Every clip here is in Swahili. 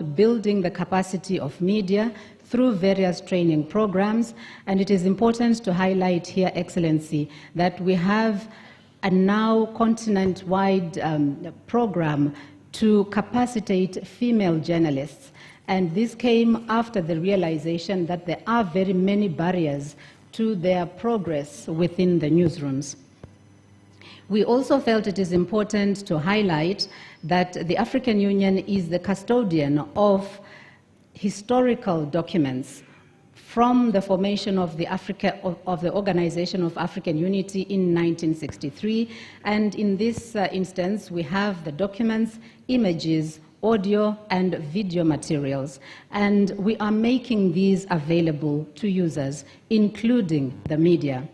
building the capacity of media through various training programs, and it is important to highlight here, Excellency, that we have a now continent-wide program to capacitate female journalists, and this came after the realization that there are very many barriers to their progress within the newsrooms. We also felt it is important to highlight that the African Union is the custodian of historical documents from the formation of the Organization of African Unity in 1963. And in this instance, we have the documents, images, audio, and video materials. And we are making these available to users, including the media.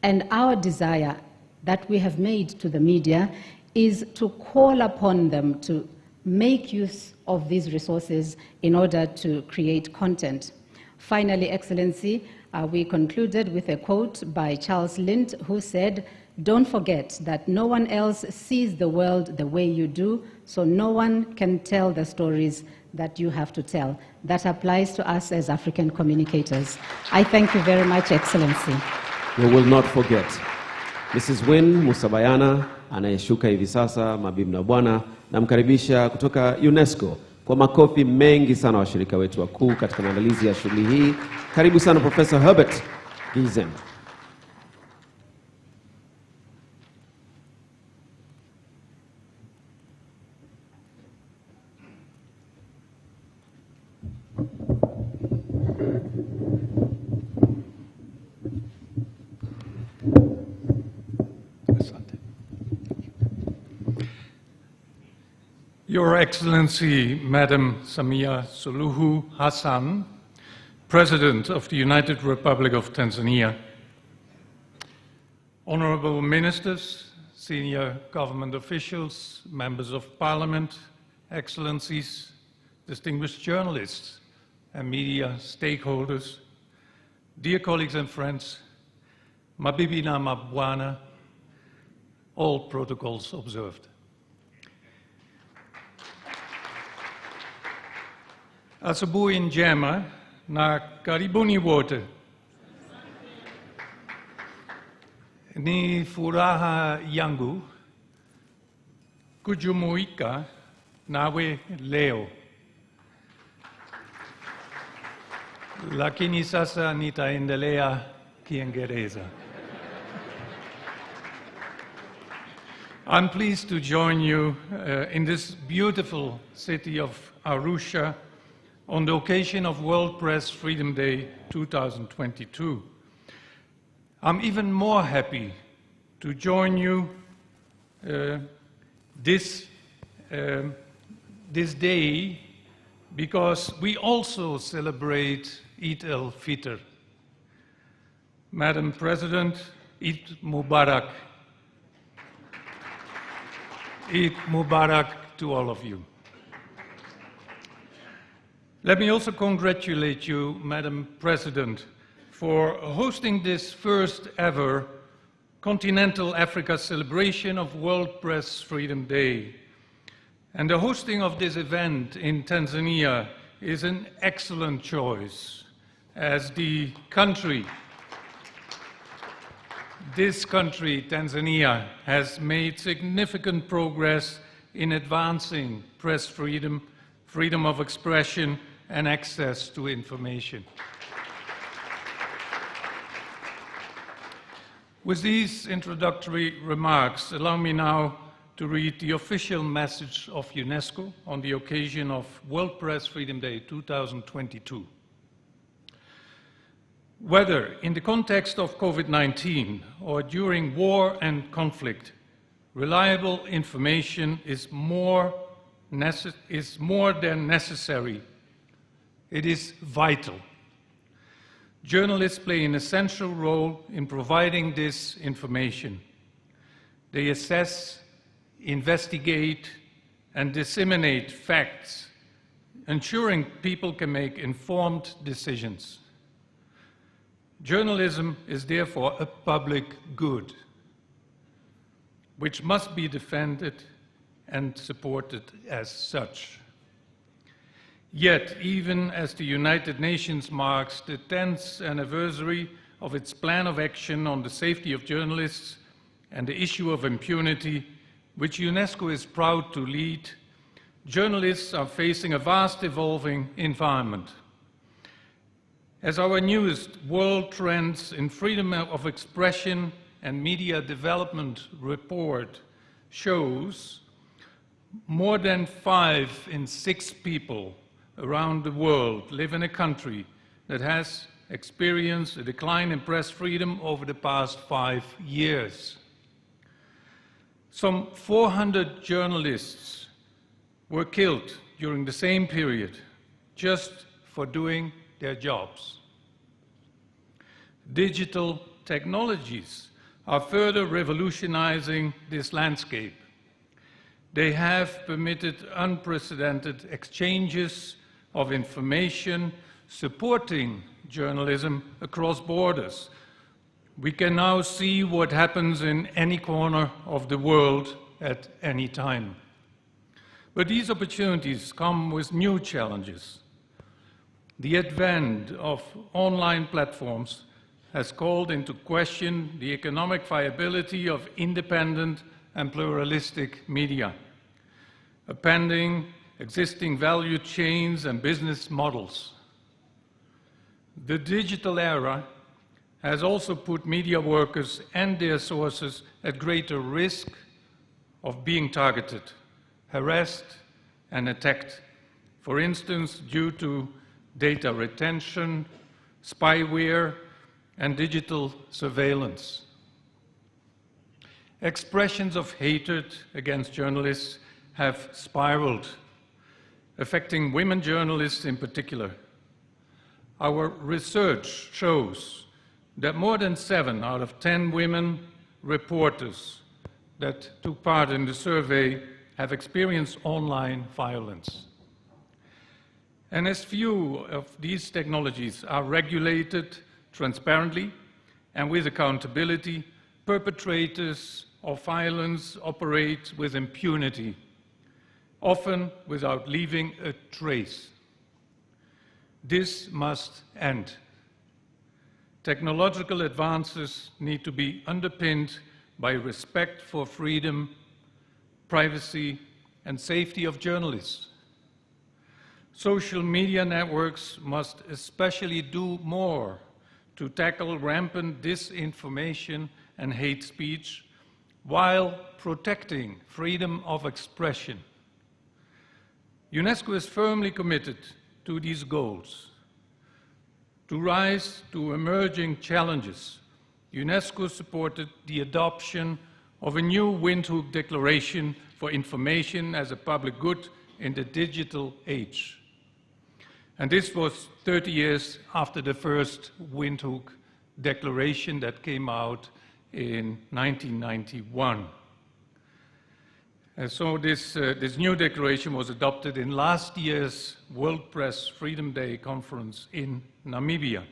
And our desire that we have made to the media is to call upon them to make use of these resources in order to create content. Finally, Excellency, we concluded with a quote by Charles Lind, who said, "Don't forget that no one else sees the world the way you do, so no one can tell the stories that you have to tell." That applies to us as African communicators. I thank you very much, Excellency. We will not forget. Mrs. Win Musabayana anayeshuka hivi sasa, mabibi na bwana, namkaribisha kutoka UNESCO. Kwa makofi mengi sana washirika wetu wakuu katika maandalizi ya shughuli hii. Karibu sana Professor Herbert Gizen. Your Excellency, Madam Samia Suluhu Hassan, President of the United Republic of Tanzania, Honorable Ministers, senior government officials, members of Parliament, Excellencies, distinguished journalists and media stakeholders, dear colleagues and friends, mabibi na mabwana, all protocols observed. Asubuhi njema na karibuni wote. Ni furaha yangu kujumuika nawe leo. Lakini sasa nitaendelea Kiingereza. I'm pleased to join you in this beautiful city of Arusha on the occasion of World Press Freedom Day 2022. I'm even more happy to join you this day because we also celebrate Eid al-Fitr. Madam President, Eid Mubarak. Eid Mubarak to all of you. Let me also congratulate you, Madam President, for hosting this first ever Continental Africa celebration of World Press Freedom Day. And the hosting of this event in Tanzania is an excellent choice, as this country, Tanzania, has made significant progress in advancing press freedom, freedom of expression, and access to information. With these introductory remarks, allow me now to read the official message of UNESCO on the occasion of World Press Freedom Day 2022. Whether in the context of COVID-19 or during war and conflict, reliable information is more than necessary. It is vital. Journalists play an essential role in providing this information. They assess, investigate, and disseminate facts, ensuring people can make informed decisions. Journalism is therefore a public good, which must be defended and supported as such. Yet, even as the United Nations marks the 10th anniversary of its plan of action on the safety of journalists and the issue of impunity, which UNESCO is proud to lead, journalists are facing a vast evolving environment. As our newest World Trends in Freedom of Expression and Media Development report shows, more than 5 in 6 people around the world live in a country that has experienced a decline in press freedom over the past 5 years. Some 400 journalists were killed during the same period just for doing their jobs. Digital technologies are further revolutionizing this landscape. They have permitted unprecedented exchanges of information supporting journalism across borders. We can now see what happens in any corner of the world at any time. But these opportunities come with new challenges. The advent of online platforms has called into question the economic viability of independent and pluralistic media, upending existing value chains and business models. The digital era has also put media workers and their sources at greater risk of being targeted, harassed, and attacked, for instance, due to data retention, spyware, and digital surveillance. Expressions of hatred against journalists have spiraled, affecting women journalists in particular. Our research shows that more than 7 out of 10 women reporters that took part in the survey have experienced online violence. And as few of these technologies are regulated transparently and with accountability, perpetrators of violence operate with impunity, often without leaving a trace. This must end. Technological advances need to be underpinned by respect for freedom, privacy, and safety of journalists. Social media networks must especially do more to tackle rampant disinformation and hate speech while protecting freedom of expression. UNESCO is firmly committed to these goals. To rise to emerging challenges, UNESCO supported the adoption of a new Windhoek Declaration for Information as a Public Good in the Digital Age. And this was 30 years after the first Windhoek Declaration that came out in 1991. And so this new declaration was adopted in last year's World Press Freedom Day conference in Namibia.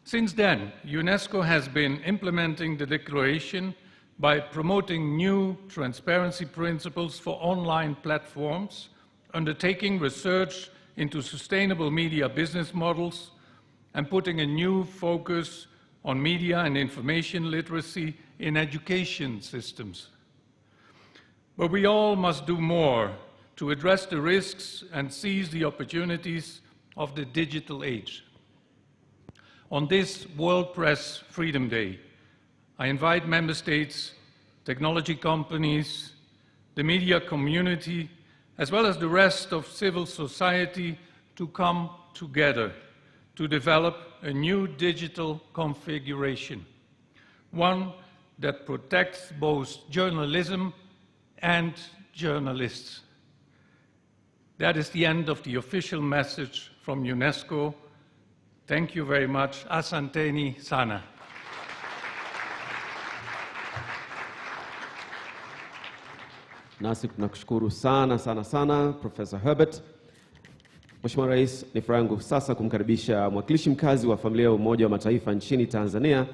Since then, UNESCO has been implementing the declaration by promoting new transparency principles for online platforms, undertaking research into sustainable media business models, and putting a new focus on media and information literacy in education systems. But we all must do more to address the risks and seize the opportunities of the digital age. On this World Press Freedom Day, I invite member states, technology companies, the media community, as well as the rest of civil society to come together to develop a new digital configuration, one that protects both journalism and journalists. That is the end of the official message from UNESCO. Thank you very much. Asanteni sana. Nasi tunakushukuru sana sana sana Professor Herbert. Mheshimiwa Rais, ni furaha yangu sasa kumkaribisha mwakilishi mkazi wa familia ya Umoja wa Mataifa nchini Tanzania,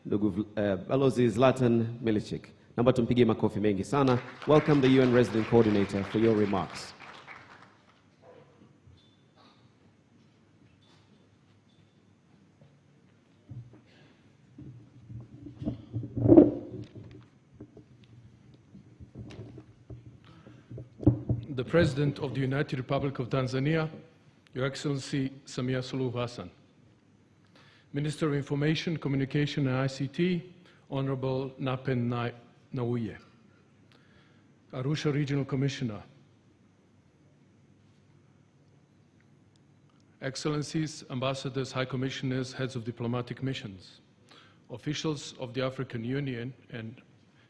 ndugu Balozi Zlatan Milicic. Naomba tumpigie makofi mengi sana. Welcome the UN Resident Coordinator for your remarks. the President of the United Republic of Tanzania, Your Excellency Samia Suluhu Hassan, Minister of Information, Communication and ICT, Honorable Napen Nnauye, Arusha Regional Commissioner, Excellencies, Ambassadors, High Commissioners, Heads of Diplomatic Missions, officials of the African Union and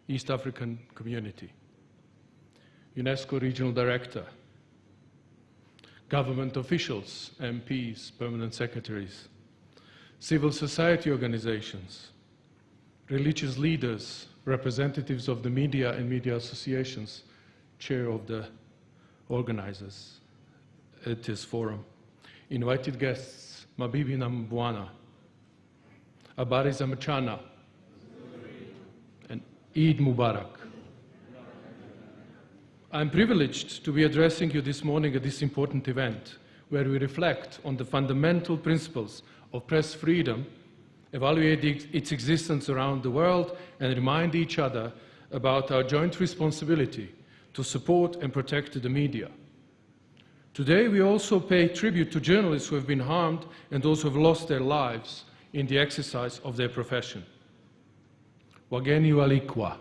East African Community, UNESCO Regional Director, government officials, MPs, permanent secretaries, civil society organizations, religious leaders, representatives of the media and media associations, chair of the organizers at this forum, invited guests, Mabibi na Mbwana, Habari za mchana, and Eid Mubarak. I'm privileged to be addressing you this morning at this important event, where we reflect on the fundamental principles of press freedom, evaluate its existence around the world, and remind each other about our joint responsibility to support and protect the media. Today, we also pay tribute to journalists who have been harmed and those who have lost their lives in the exercise of their profession. Wageni walikwa.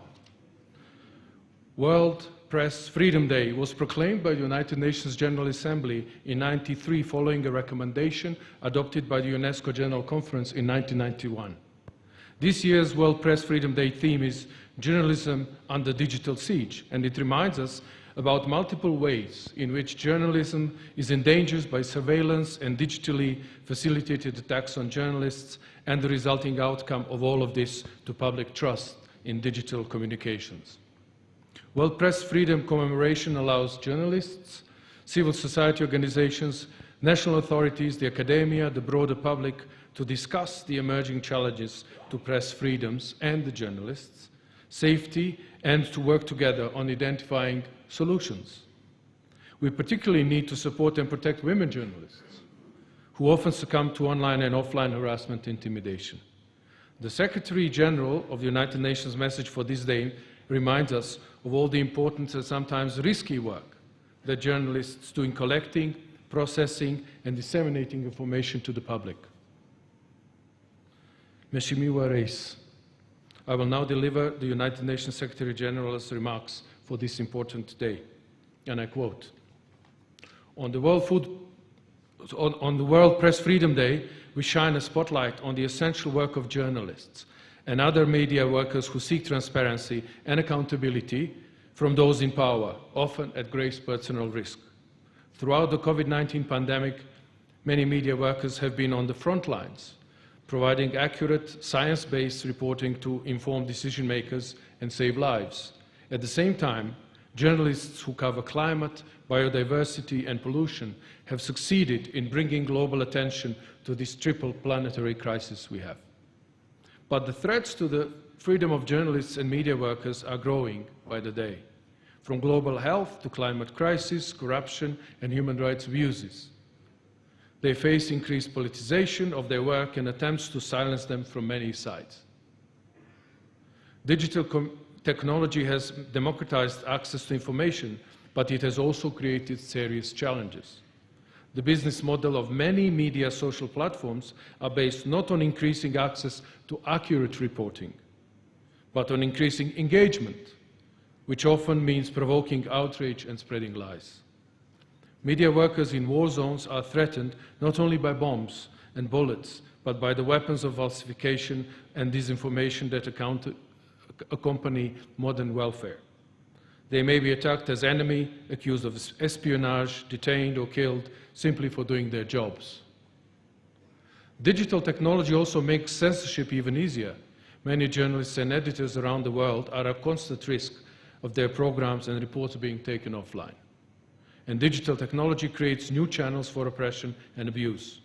World Press Freedom Day was proclaimed by the United Nations General Assembly in 1993 following a recommendation adopted by the UNESCO General Conference in 1991. This year's World Press Freedom Day theme is Journalism Under Digital Siege, and it reminds us about multiple ways in which journalism is endangered by surveillance and digitally facilitated attacks on journalists, and the resulting outcome of all of this to public trust in digital communications. World Press Freedom Commemoration allows journalists, civil society organizations, national authorities, the academia, the broader public to discuss the emerging challenges to press freedoms and the journalists, safety, and to work together on identifying solutions. We particularly need to support and protect women journalists, who often succumb to online and offline harassment and intimidation. The Secretary General of the United Nations message for this day reminds us of all the important and sometimes risky work that journalists do in collecting, processing, and disseminating information to the public. Mheshimiwa Rais, I will now deliver the United Nations Secretary General's remarks for this important day, and I quote, On the World Press Freedom Day, we shine a spotlight on the essential work of journalists and other media workers who seek transparency and accountability from those in power, often at great personal risk. Throughout the COVID-19 pandemic, many media workers have been on the front lines, providing accurate, science-based reporting to inform decision makers and save lives. At the same time, journalists who cover climate, biodiversity, and pollution have succeeded in bringing global attention to this triple planetary crisis we have. But the threats to the freedom of journalists and media workers are growing by the day, from global health to climate crisis, corruption, and human rights abuses. They face increased politicization of their work and attempts to silence them from many sides. Digital technology has democratized access to information, but it has also created serious challenges. The business model of many media social platforms are based not on increasing access to accurate reporting, but on increasing engagement, which often means provoking outrage and spreading lies. Media workers in war zones are threatened not only by bombs and bullets, but by the weapons of falsification and disinformation that accompany modern warfare. They may be attacked as enemy, accused of espionage, detained or killed simply for doing their jobs. Digital technology also makes censorship even easier. Many journalists and editors around the world are at constant risk of their programs and reports being taken offline. And digital technology creates new channels for oppression and abuse.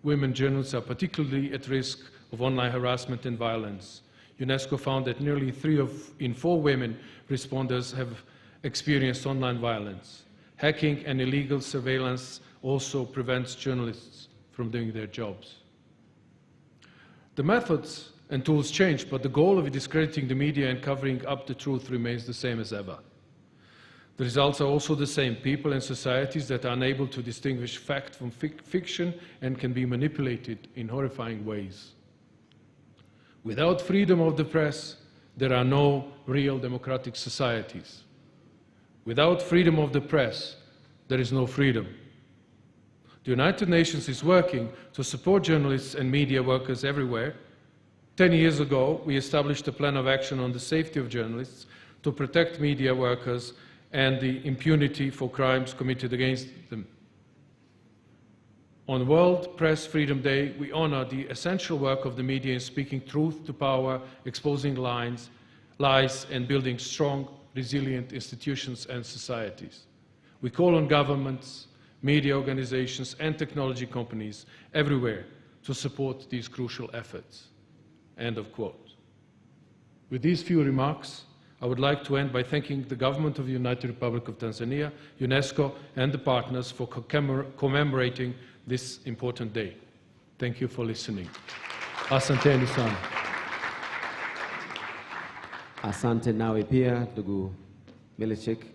Women journalists are particularly at risk of online harassment and violence. UNESCO found that nearly 3 in 4 women responders have experienced online violence. Hacking and illegal surveillance also prevents journalists from doing their jobs. The methods and tools change, but the goal of discrediting the media and covering up the truth remains the same as ever. The results are also the same: people and societies that are unable to distinguish fact from fiction and can be manipulated in horrifying ways. Without freedom of the press, there are no real democratic societies. Without freedom of the press, there is no freedom. The United Nations is working to support journalists and media workers everywhere. 10 years ago, we established a plan of action on the safety of journalists to protect media workers and the impunity for crimes committed against them. On World Press Freedom Day, we honor the essential work of the media in speaking truth to power, exposing lies, and building strong, resilient institutions and societies. We call on governments, media organizations, and technology companies everywhere to support these crucial efforts." End of quote. With these few remarks, I would like to end by thanking the government of the United Republic of Tanzania, UNESCO, and the partners for commemorating this important day. Thank you for listening. Asanteni sana. Asante nawe pia ndugu Melechek.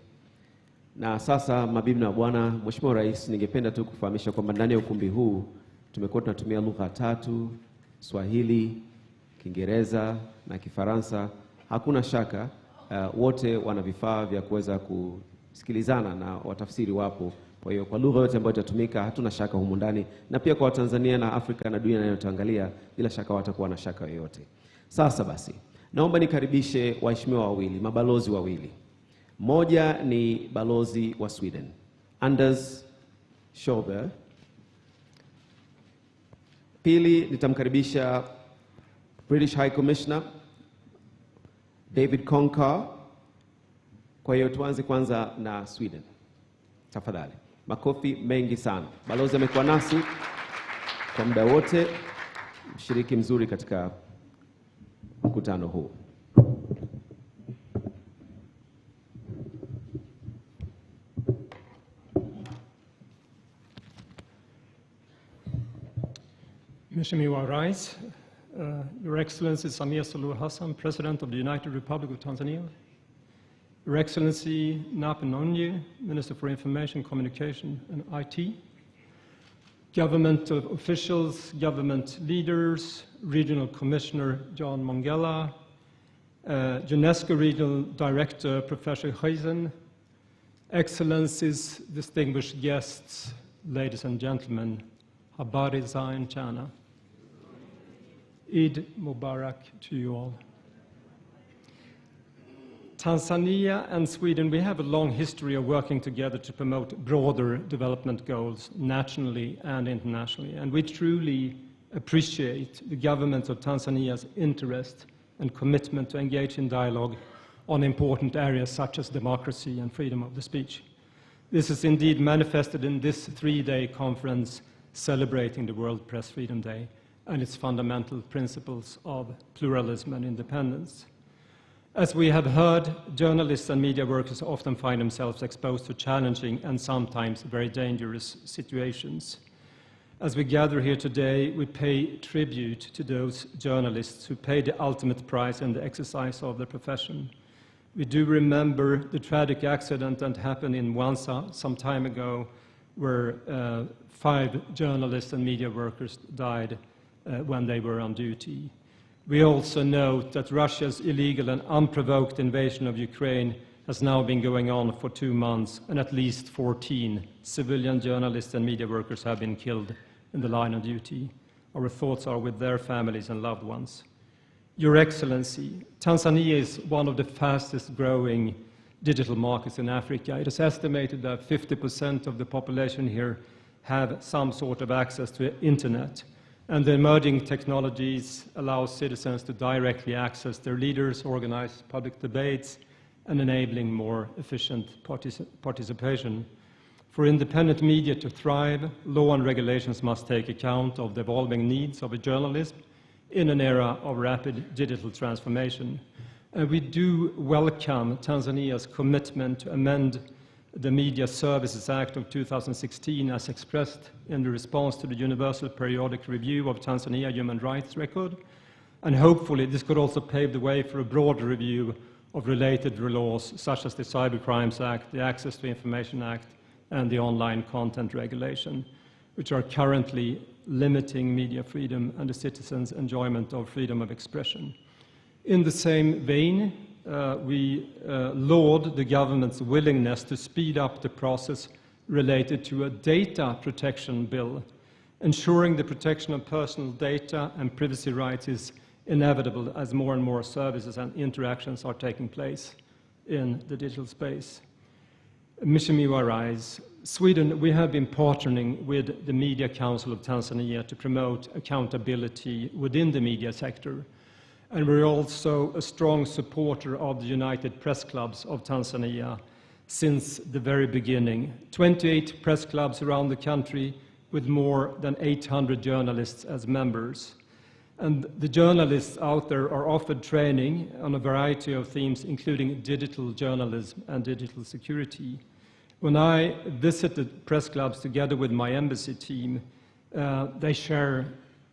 Na sasa mabibi na bwana, Mheshimiwa Rais, ningependa tu kufahamisha kwamba ndani ya ukumbi huu tumekuwa tunatumia lugha 3: Swahili, Kiingereza na Kifaransa. Hakuna shaka wote wana vifaa vya kuweza kusikilizana na watafsiri wapo. Kwa hiyo kwa lugha yote ambayo itatumika hatuna shaka humu ndani, na pia kwa Watanzania na Afrika na dunia inayotuangalia bila shaka watakuwa na shaka yoyote. Sasa basi, naomba nikaribishe waheshimiwa wawili, mabalozi wawili. Moja ni balozi wa Sweden, Anders Schober. Pili nitamkaribisha British High Commissioner David Konkar. Kwa hiyo tuanze kwanza na Sweden. Tafadhali. Makofi mengi sana. Balozi amekuwa nasi kwa muda wote, mshiriki mzuri katika mkutano huu. Mheshimiwa Rais, Your Excellency Samia Suluhu Hassan, President of the United Republic of Tanzania, Your Excellency Nape Nnauye, Minister for Information, Communication and IT, government officials, government leaders, Regional Commissioner John Mongella, UNESCO Regional Director Professor Huizen, Excellencies, distinguished guests, ladies and gentlemen, Habari za Chana. Eid Mubarak to you all. Tanzania and Sweden, we have a long history of working together to promote broader development goals nationally and internationally, and we truly appreciate the government of Tanzania's interest and commitment to engage in dialogue on important areas such as democracy and freedom of the speech. This is indeed manifested in this 3-day conference celebrating the World Press Freedom Day and its fundamental principles of pluralism and independence. As we have heard, journalists and media workers often find themselves exposed to challenging and sometimes very dangerous situations. As we gather here today, we pay tribute to those journalists who paid the ultimate price in the exercise of their profession. We do remember the tragic accident that happened in Mwanza some time ago, where 5 journalists and media workers died when they were on duty. We also note that Russia's illegal and unprovoked invasion of Ukraine has now been going on for 2 months, and at least 14 civilian journalists and media workers have been killed in the line of duty. Our thoughts are with their families and loved ones. Your Excellency, Tanzania is one of the fastest growing digital markets in Africa. It is estimated that 50% of the population here have some sort of access to the internet. And the emerging technologies allow citizens to directly access their leaders, organize public debates, and enabling more efficient participation. For independent media to thrive, law and regulations must take account of the evolving needs of a journalism in an era of rapid digital transformation. And we do welcome Tanzania's commitment to amend the Media Services Act of 2016 as expressed in the response to the Universal Periodic Review of Tanzania Human Rights Record. And hopefully this could also pave the way for a broader review of related laws such as the Cybercrimes Act, the Access to Information Act, and the Online Content Regulation, which are currently limiting media freedom and the citizens' enjoyment of freedom of expression. In the same vein, we laud the government's willingness to speed up the process related to a data protection bill. Ensuring the protection of personal data and privacy rights is inevitable as more and more services and interactions are taking place in the digital space. Mheshimiwa Rais, Sweden, we have been partnering with the Media Council of Tanzania to promote accountability within the media sector. And we're also a strong supporter of the United Press Clubs of Tanzania since the very beginning. 28 press clubs around the country with more than 800 journalists as members. And the journalists out there are offered training on a variety of themes, including digital journalism and digital security. When I visited press clubs together with my embassy team, they share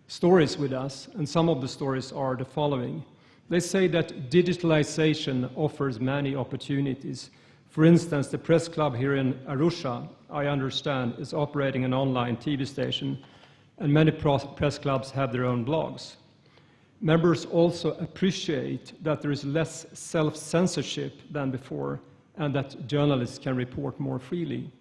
stories with us, and some of the stories are the following. They say that digitalization offers many opportunities. For instance, the press club here in Arusha, I understand, is operating an online TV station, and many press clubs have their own blogs. Members also appreciate that there is less self-censorship than before, and that journalists can report more freely.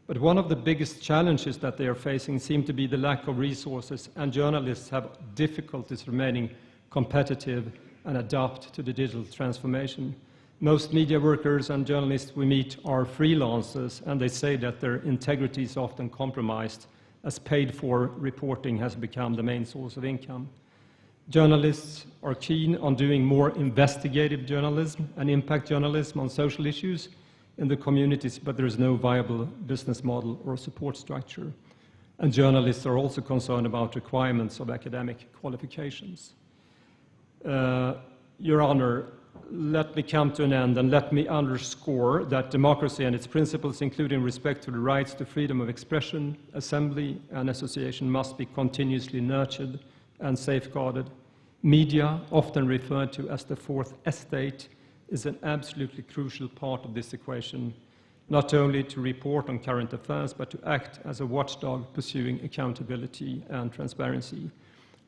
But one of the biggest challenges that they are facing seems to be the lack of resources, and journalists have difficulties remaining competitive and adapt to the digital transformation. Most media workers and journalists we meet are freelancers, and they say that their integrity is often compromised as paid-for reporting has become the main source of income. Journalists are keen on doing more investigative journalism and impact journalism on social issues in the communities, but there is no viable business model or support structure. And journalists are also concerned about requirements of academic qualifications. Your Honor, let me come to an end and let me underscore that democracy and its principles, including respect for the rights to freedom of expression, assembly, and association, must be continuously nurtured and safeguarded. Media, often referred to as the fourth estate, is an absolutely crucial part of this equation, not only to report on current affairs, but to act as a watchdog pursuing accountability and transparency.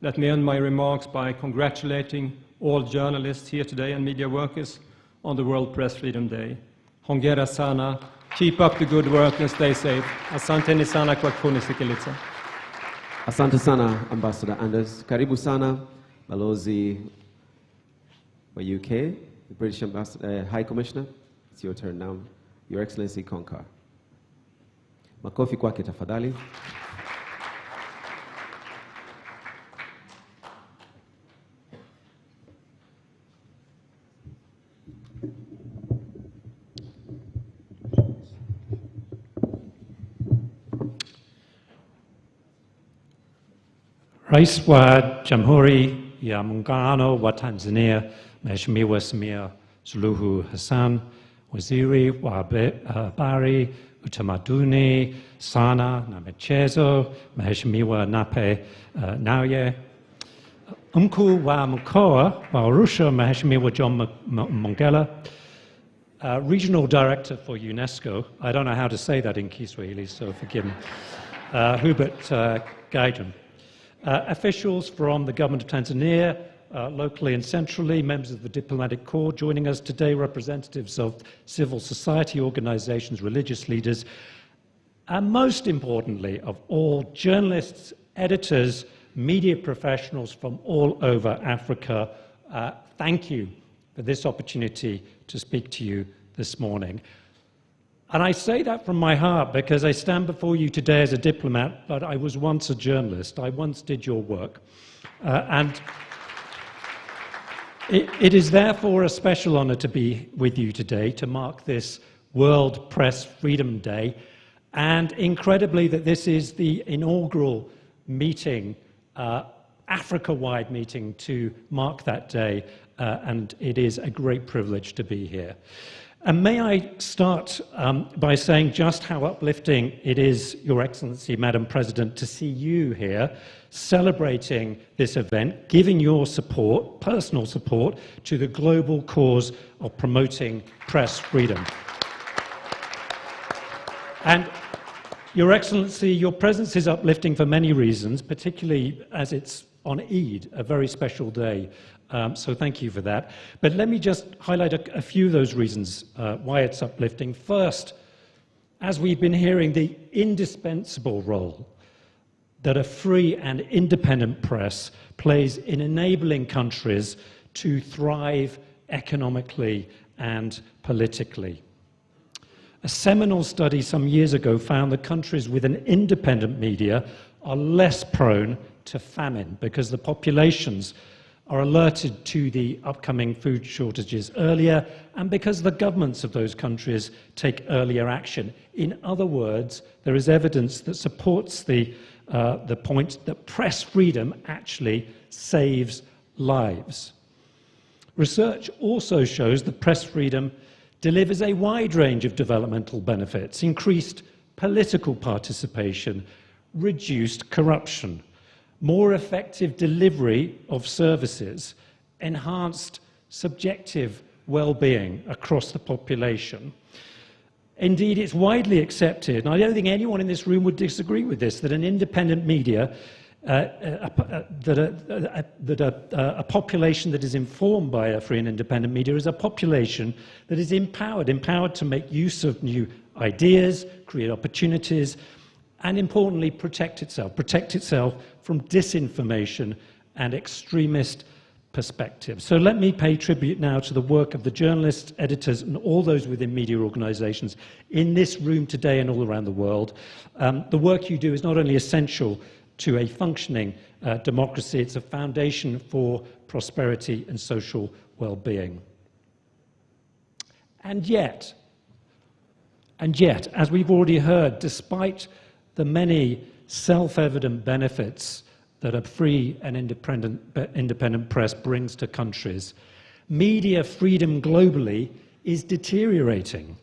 Let me end my remarks by congratulating all journalists here today and media workers on the World Press Freedom Day. Hongera sana, keep up the good work and stay safe. Asante sana kwa kunisikiliza. Asante sana, Ambassador Anders. Karibu sana, Balozi wa UK, the British Ambassador, High Commissioner. It's your turn now. Your Excellency Konkar. Makofi kwake tafadhali. Rais wa Jamhuri ya Muungano wa Tanzania, Mheshimiwa Samia Suluhu Hassan, Waziri wa Habari, Utamaduni, Sanaa na Michezo, Mheshimiwa Nape Nnauye, Mkuu wa Mkoa wa Arusha, Mheshimiwa John Mongella, Regional Director for UNESCO, I don't know how to say that in Kiswahili, so forgive me, Hubert Gaidon. Officials from the Government of Tanzania, locally and centrally, members of the Diplomatic Corps joining us today, representatives of civil society organizations, religious leaders, and most importantly of all, journalists, editors, media professionals from all over Africa. Thank you for this opportunity to speak to you this morning. And I say that from my heart because I stand before you today as a diplomat, but I was once a journalist. I once did your work. And it is therefore a special honor to be with you today to mark this World Press Freedom Day. And incredibly that this is the inaugural meeting, Africa-wide meeting to mark that day. And it is a great privilege to be here. And may I start by saying just how uplifting it is, Your Excellency, Madam President, to see you here celebrating this event, giving your support, personal support, to the global cause of promoting press freedom. And Your Excellency, your presence is uplifting for many reasons, particularly as it's on Eid, a very special day. So thank you for that. But let me just highlight a few of those reasons why it's uplifting. First, as we've been hearing, the indispensable role that a free and independent press plays in enabling countries to thrive economically and politically. A seminal study some years ago found that countries with an independent media are less prone to famine because the populations are alerted to the upcoming food shortages earlier and because the governments of those countries take earlier action. In other words, there is evidence that supports the point that press freedom actually saves lives. Research also shows that press freedom delivers a wide range of developmental benefits: increased political participation, reduced corruption, more effective delivery of services, enhanced subjective well-being across the population. Indeed, it's widely accepted, and I don't think anyone in this room would disagree with this, that an independent media, a population that is informed by a free and independent media is a population that is empowered to make use of new ideas, create opportunities, and importantly, protect itself from disinformation and extremist perspectives. So let me pay tribute now to the work of the journalists, editors, and all those within media organizations in this room today and all around the world. The work you do is not only essential to a functioning democracy, it's a foundation for prosperity and social well-being. And yet, as we've already heard, despite the many self-evident benefits that a free and independent press brings to countries, media freedom globally is deteriorating.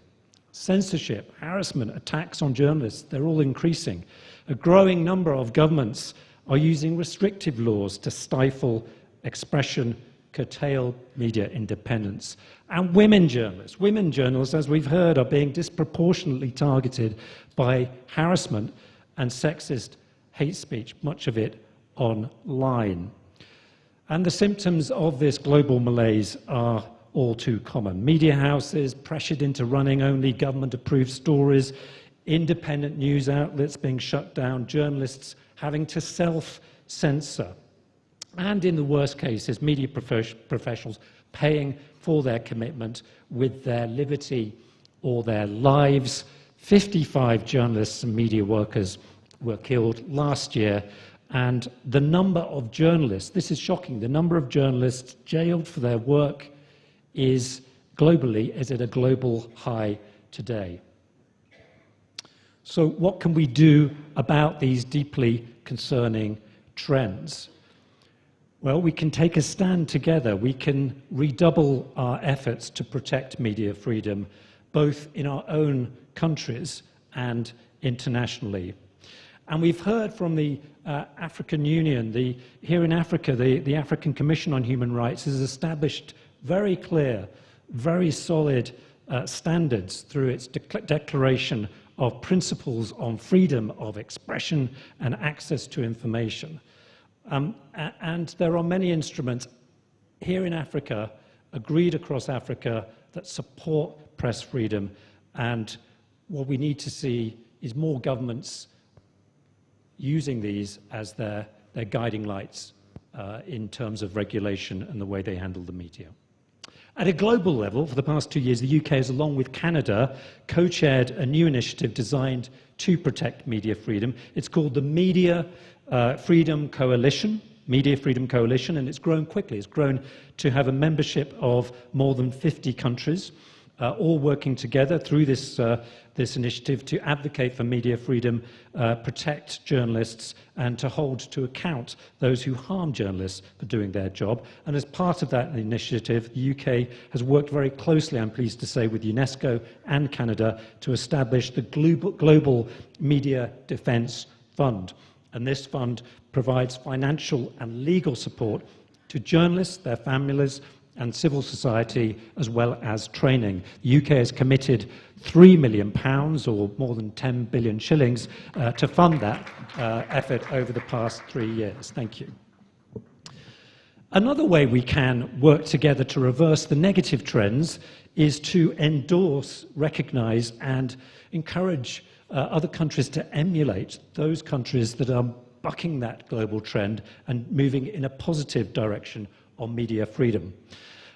Censorship, harassment, attacks on journalists, they're all increasing. A growing number of governments are using restrictive laws to stifle expression, curtail media independence. And women journalists, as we've heard, are being disproportionately targeted by harassment and sexist hate speech, much of it online. And the symptoms of this global malaise are all too common. Media houses pressured into running only government-approved stories, independent news outlets being shut down, journalists having to self-censor, and in the worst cases, media professionals paying for their commitment with their liberty or their lives. 55 journalists and media workers were killed last year, and the number of journalists, this is shocking, the number of journalists jailed for their work is at a global high today. So what can we do about these deeply concerning trends? Well, we can take a stand together. We can redouble our efforts to protect media freedom, both in our own countries and internationally. And we've heard from the African Union, here in Africa, the African Commission on Human Rights has established very clear, very solid standards through its declaration of principles on freedom of expression and access to information. And there are many instruments here in Africa, agreed across Africa, that support press freedom. And what we need to see is more governments using these as their guiding lights in terms of regulation and the way they handle the media. At a global level, for the past 2 years, the UK has, along with Canada, co-chaired a new initiative designed to protect media freedom. It's called the Media Freedom Coalition, and it's grown quickly. It's grown to have a membership of more than 50 countries. all working together through this initiative to advocate for media freedom, protect journalists, and to hold to account those who harm journalists for doing their job. And as part of that initiative, the UK has worked very closely, I'm pleased to say, with UNESCO and Canada to establish the Global Media Defence Fund. And this fund provides financial and legal support to journalists, their families, and civil society, as well as training. The UK has committed £3 million, or more than 10 billion shillings, to fund that effort over the past 3 years. Thank you. Another way we can work together to reverse the negative trends is to endorse, recognise, and encourage other countries to emulate those countries that are bucking that global trend and moving in a positive direction on media freedom.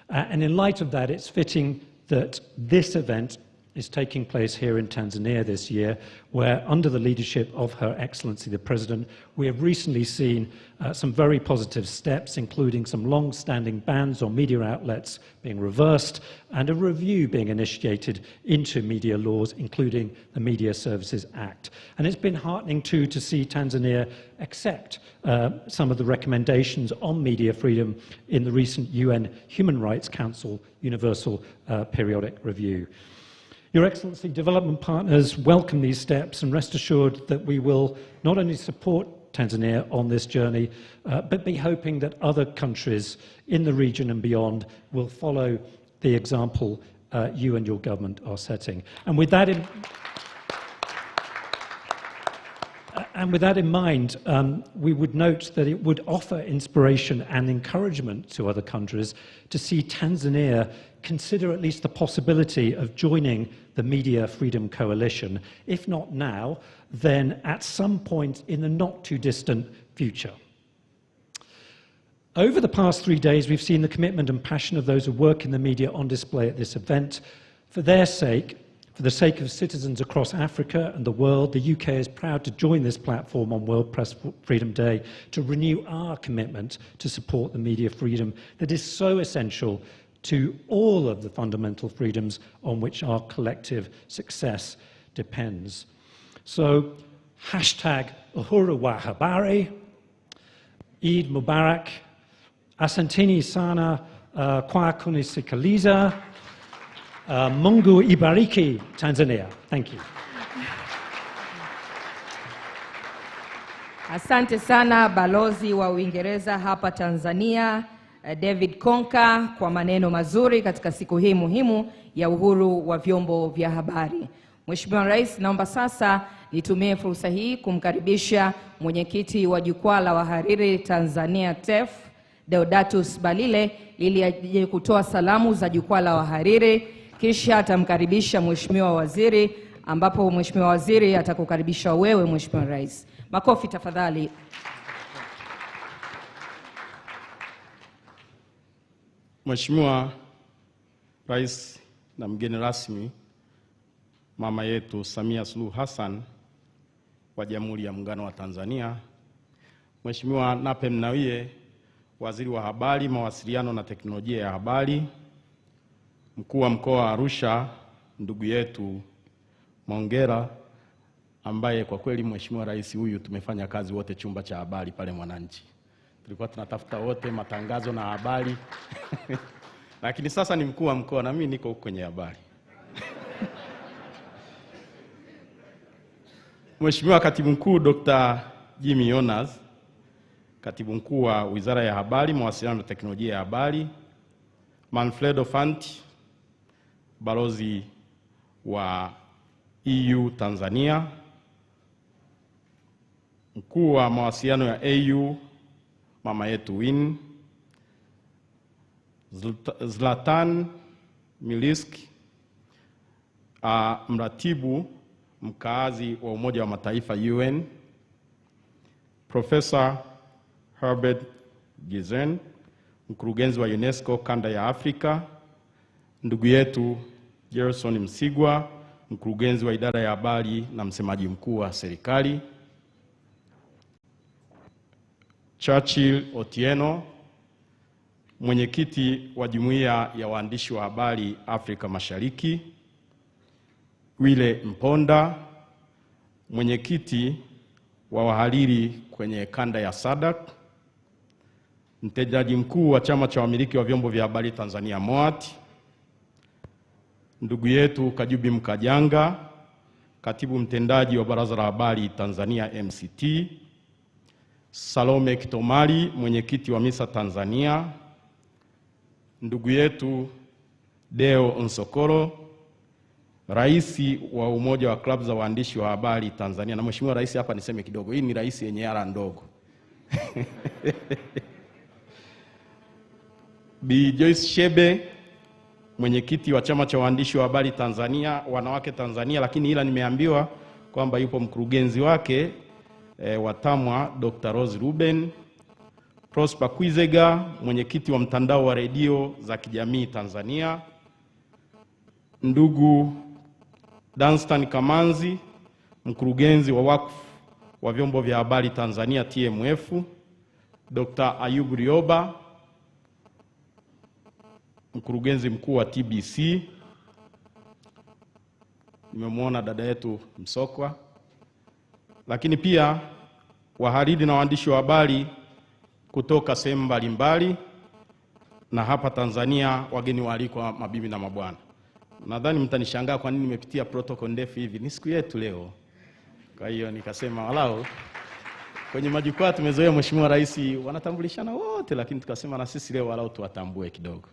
And in light of that, it's fitting that this event is taking place here in Tanzania this year, where under the leadership of Her Excellency the President, we have recently seen some very positive steps, including some long-standing bans on media outlets being reversed and a review being initiated into media laws, including the Media Services Act. And it's been heartening too to see Tanzania accept some of the recommendations on media freedom in the recent UN Human Rights Council Universal Periodic Review. Your Excellency, development partners welcome these steps, and rest assured that we will not only support Tanzania on this journey, but be hoping that other countries in the region and beyond will follow the example you and your government are setting. And with that in mind, we would note that it would offer inspiration and encouragement to other countries to see Tanzania consider at least the possibility of joining the Media Freedom Coalition, if not now, then at some point in the not-too-distant future. Over the past 3 days, we've seen the commitment and passion of those who work in the media on display at this event. For their sake, for the sake of citizens across Africa and the world, the UK is proud to join this platform on World Press Freedom Day to renew our commitment to support the media freedom that is so essential to all of the fundamental freedoms on which our collective success depends. So, hashtag Uhuru wa Habari, Eid Mubarak, Asanteni sana kwa kunisikiliza, Mungu ibariki Tanzania. Thank you. Asante sana balozi wa Uingereza hapa Tanzania, David Konka, kwa maneno mazuri katika siku hii muhimu ya uhuru wa vyombo vya habari. Mheshimiwa Rais, naomba sasa nitumie fursa hii kumkaribisha mwenyekiti wa Jukwaa la Wahariri Tanzania TEF, Deodatus Balile, ili aje kutoa salamu za Jukwaa la Wahariri, kisha atamkaribisha Mheshimiwa Waziri, ambapo Mheshimiwa Waziri atakukaribisha wewe Mheshimiwa Rais. Makofi tafadhali. Mheshimiwa Rais na mgeni rasmi, mama yetu Samia Suluhu Hassan wa Jamhuri ya Muungano wa Tanzania, Mheshimiwa Nape Nnauye, Waziri wa Habari, Mawasiliano na Teknolojia ya Habari, Mkuu wa Mkoa wa Arusha, ndugu yetu Mongera, ambaye kwa kweli Mheshimiwa Rais huyu tumefanya kazi wote chumba cha habari pale Mwananchi. Tulikuwa tunatafuta wote matangazo na habari. Lakini sasa ni mkuu wa mkoa na mimi niko huko kwenye habari. Mheshimiwa Katibu Mkuu Dr. Jimmy Yonas, Katibu Mkuu wa Wizara ya Habari, Mawasiliano na Teknolojia ya Habari, Manfredo Fanti, Balozi wa EU Tanzania, Mkuu wa Mawasiliano ya AU, mama yetu Win, Zlatan Milisk, mratibu mkaazi wa Umoja wa Mataifa UN, Professor Herbert Gizen, mkurugenzi wa UNESCO Kanda ya Afrika, ndugu yetu Gerson Msigwa, mkurugenzi wa Idara ya Habari na msemaji mkuu wa serikali, Churchill Otieno, mwenyekiti wa Jumuiya ya Waandishi wa Habari Afrika Mashariki, Wile Mponda, mwenyekiti wa wahariri kwenye kanda ya SADC, mtendaji mkuu wa Chama cha Wamiliki wa Vyombo vya Habari Tanzania MOAT, ndugu yetu Kajubi Mkajanga, katibu mtendaji wa Baraza la Habari Tanzania MCT, Salome Kitomari, mwenyekiti wa MISA Tanzania, ndugu yetu Deo Nsokolo, Rais wa Umoja wa Klabu za Waandishi wa Habari Tanzania. Na Mheshimiwa Rais hapa niseme kidogo, hii ni rais yenye ara ndogo. Bi Joyce Shebe, mwenyekiti wa Chama cha Waandishi wa Habari Tanzania, Wanawake Tanzania, lakini ila nimeambiwa kwamba yupo mkurugenzi wake wa TAMWA Dr. Rose Ruben. Prosper Kwizega, mwenyekiti wa mtandao wa redio za kijamii Tanzania. Ndugu Danstan Kamanzi, mkurugenzi wa wakfu wa Vyombo vya Habari Tanzania TMF. Dr. Ayubu Rioba, mkurugenzi mkuu wa TBC. Nimemwona dada yetu Msokwa. Lakini pia wahariri na waandishi wa habari kutoka sehemu mbalimbali na hapa Tanzania, wageni waalikwa, mabibi na mabwana. Nadhani mtanishangaa kwa nini nimepitia protocol ndefu hivi. Ni siku yetu leo. Kwa hiyo nikasema walao kwenye majukwaa tumezoea Mheshimiwa Rais wanatambulishana wote, lakini tukasema na sisi leo walao tuwatambue kidogo.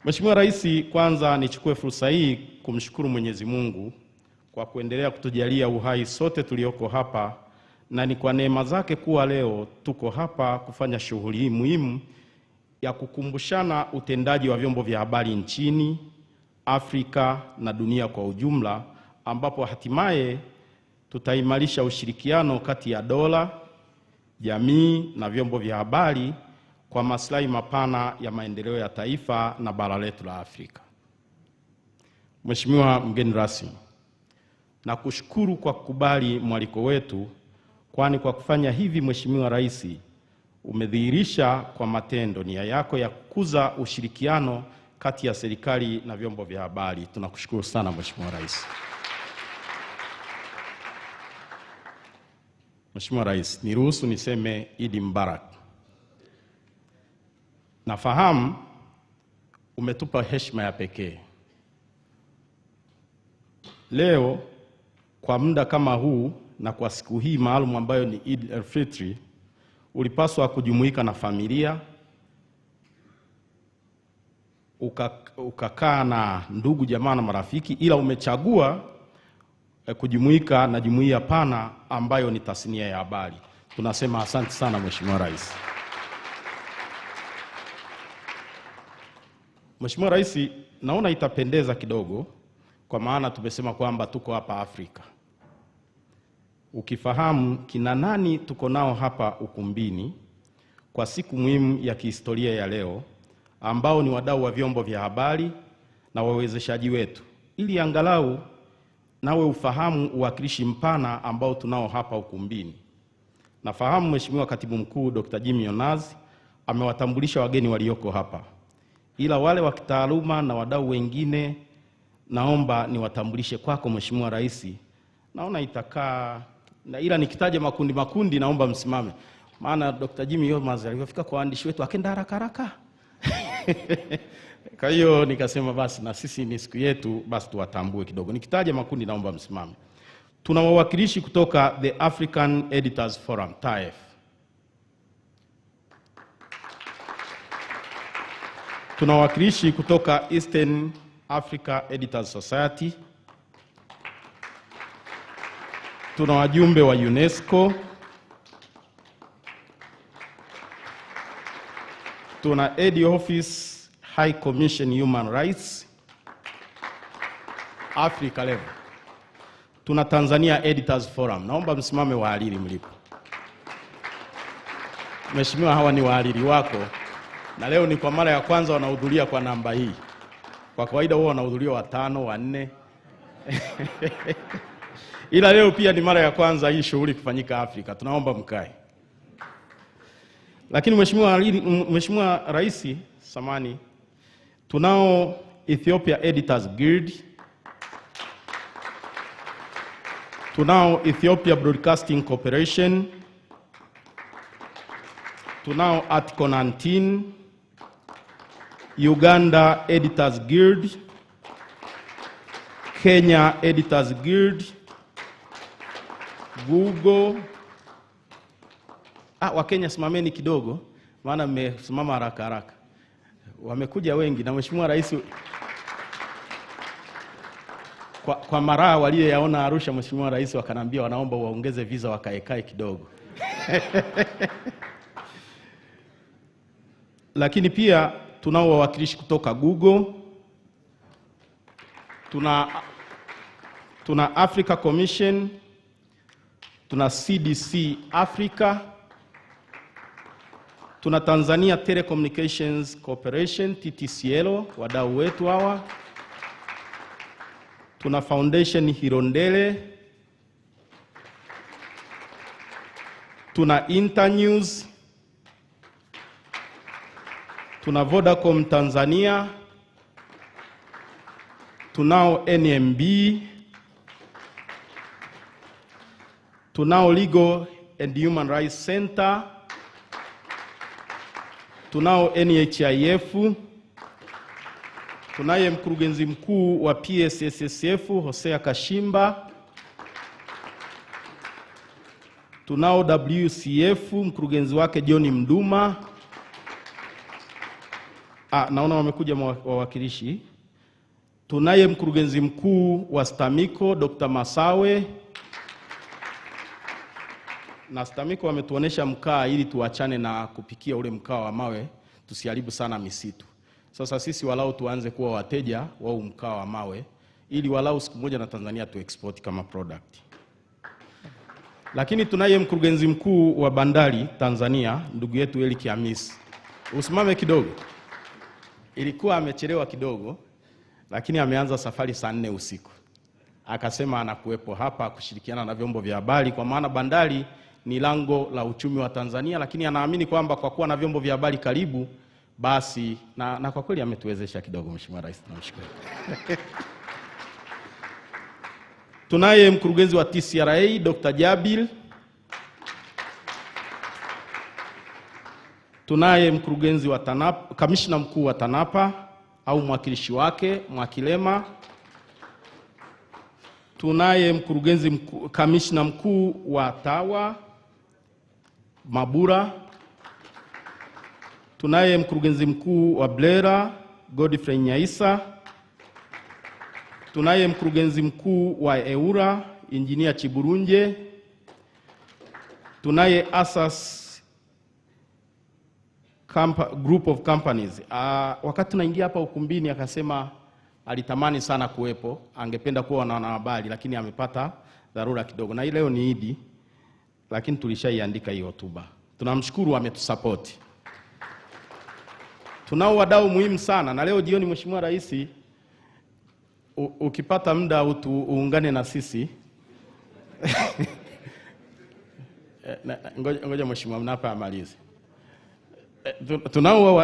Mheshimiwa Rais, kwanza nichukue fursa hii kumshukuru Mwenyezi Mungu kwa kuendelea kutujalia uhai sote tulioko hapa, na ni kwa neema zake kuwa leo tuko hapa kufanya shughuli hii muhimu ya kukumbushana utendaji wa vyombo vya habari nchini, Afrika na dunia kwa ujumla, ambapo hatimaye tutaimarisha ushirikiano kati ya dola, jamii na vyombo vya habari kwa maslahi mapana ya maendeleo ya taifa na bara letu la Afrika. Mheshimiwa mgeni rasmi, nakushukuru kwa kukubali mwaliko wetu, kwani kwa kufanya hivi Mheshimiwa Rais umedhihirisha kwa matendo nia yako ya kukuza ushirikiano kati ya serikali na vyombo vya habari. Tunakushukuru sana Mheshimiwa Rais. Mheshimiwa Rais, niruhusu niseme Idi Mbarak. Nafahamu umetupa heshima ya pekee leo kwa muda kama huu na kwa siku hii maalum ambayo ni Eid al-Fitri. Ulipaswa kujumuika na familia, ukakaa na ndugu jamaa na marafiki, ila umechagua kujumuika na jumuiya pana ambayo ni tasnia ya habari. Tunasema asante sana Mheshimiwa Rais. Mheshimiwa Rais, naona itapendeza kidogo kwa maana tumesema kwamba tuko hapa Afrika. Ukifahamu kina nani tuko nao hapa ukumbini kwa siku muhimu ya kihistoria ya leo, ambao ni wadau wa vyombo vya habari na wawezeshaji wetu, ili angalau nawe ufahamu uwakilishi mpana ambao tunao hapa ukumbini. Nafahamu Mheshimiwa Katibu Mkuu Dr. Jimmy Yonazi amewatambulisha wageni walioko hapa, ila wale wa kitaaluma na wadau wengine naomba niwatambulishe kwako Mheshimiwa Rais. Naona itakaa na ila nikitaja makundi naomba msimame, maana Dr. Jimmy Yonazi alifika kwa waandishi wetu akenda haraka. Kwa hiyo nikasema basi na sisi ni siku yetu, basi tuwatambue kidogo. Nikitaja makundi naomba msimame. Tuna wawakilishi kutoka the African Editors Forum, TAEF. Tuna wawakilishi kutoka Eastern Africa Editors Society. Tuna wajumbe wa UNESCO. Tuna Ed Office High Commission Human Rights Africa level. Tuna Tanzania Editors Forum. Naomba msimame wahariri mlipo. Mheshimiwa, hawa ni wahariri wako na leo ni kwa mara ya kwanza wanahudhuria kwa namba hii. Kwa kawaida huwa wanahudhuria 5, 4. Ila leo pia ni mara ya kwanza hii shughuli kufanyika Afrika. Tunaomba mkae. Lakini Mheshimiwa Rais, samani, tunao Ethiopia Editors Guild, tunao Ethiopia Broadcasting Corporation, tunao Article 19, Uganda Editors Guild, Kenya Editors Guild, Google. Wa Kenya simameni kidogo, maana mmesimama haraka haraka. Wamekuja wengi na Mheshimiwa Rais kwa mara walioyaona Arusha, Mheshimiwa Rais wakanambia wanaomba waongeze visa wakaekae kidogo. Lakini pia tunao wawakilishi kutoka Google, tuna Africa Commission, tuna CDC Africa, tuna Tanzania Telecommunications Corporation TTCL, wadau wetu hawa, tuna Foundation Hirondele, tuna Internews, tuna Vodacom Tanzania, tunao NMB, tunao Legal and Human Rights Center, tunao NHIF, tunaye mkurugenzi mkuu wa PSSSF Hosea Kashimba, tunao WCF mkurugenzi wake John Mduma. Naona wamekuja wawakilishi. Tunaye mkurugenzi mkuu wa Stamiko Dr. Masawe, na Stamiko wametuonesha mkaa ili tuachane na kupikia ule mkaa wa mawe, tusiharibu sana misitu. Sasa sisi walau tuanze kuwa wateja wa mkaa wa mawe ili walau siku moja na Tanzania tu export kama product. Lakini tunaye mkurugenzi mkuu wa bandari Tanzania, ndugu yetu Eli Kiamisi. Usimame kidogo. Ilikuwa amechelewa kidogo, lakini ameanza safari saa 4 usiku. Akasema anakuwepo hapa kushirikiana na vyombo vya habari, kwa maana bandari ni lango la uchumi wa Tanzania, lakini anaamini kwamba kwa kuwa na vyombo vya habari karibu, basi na kwa kweli ametuwezesha kidogo. Mheshimiwa Rais, tunamshukuru. Tunaye mkurugenzi wa TCRA Dr. Jabil. Tunaye mkurugenzi wa TANAPA, kamishna mkuu wa TANAPA au mwakilishi wake Mwakilema. Tunaye mkurugenzi mkuu, kamishna mkuu wa TAWA Mabura. Tunaye mkurugenzi mkuu wa BLERA Godfrey Nyaisa. Tunaye mkurugenzi mkuu wa EURA Engineer Chiburunje. Tunaye Asas Group of Companies. Wakati tunaingia hapa ukumbini akasema alitamani sana kuwepo, angependa kuwa na wanahabari, lakini amepata dharura kidogo. Na leo ni Idi, lakini tulishaiandika hiyo hotuba. Tunamshukuru, ametusupport. Tunao wadau muhimu sana, na leo jioni Mheshimiwa Rais ukipata muda uungane na sisi. Ngoja Mheshimiwa Mnapa amalize. Tunao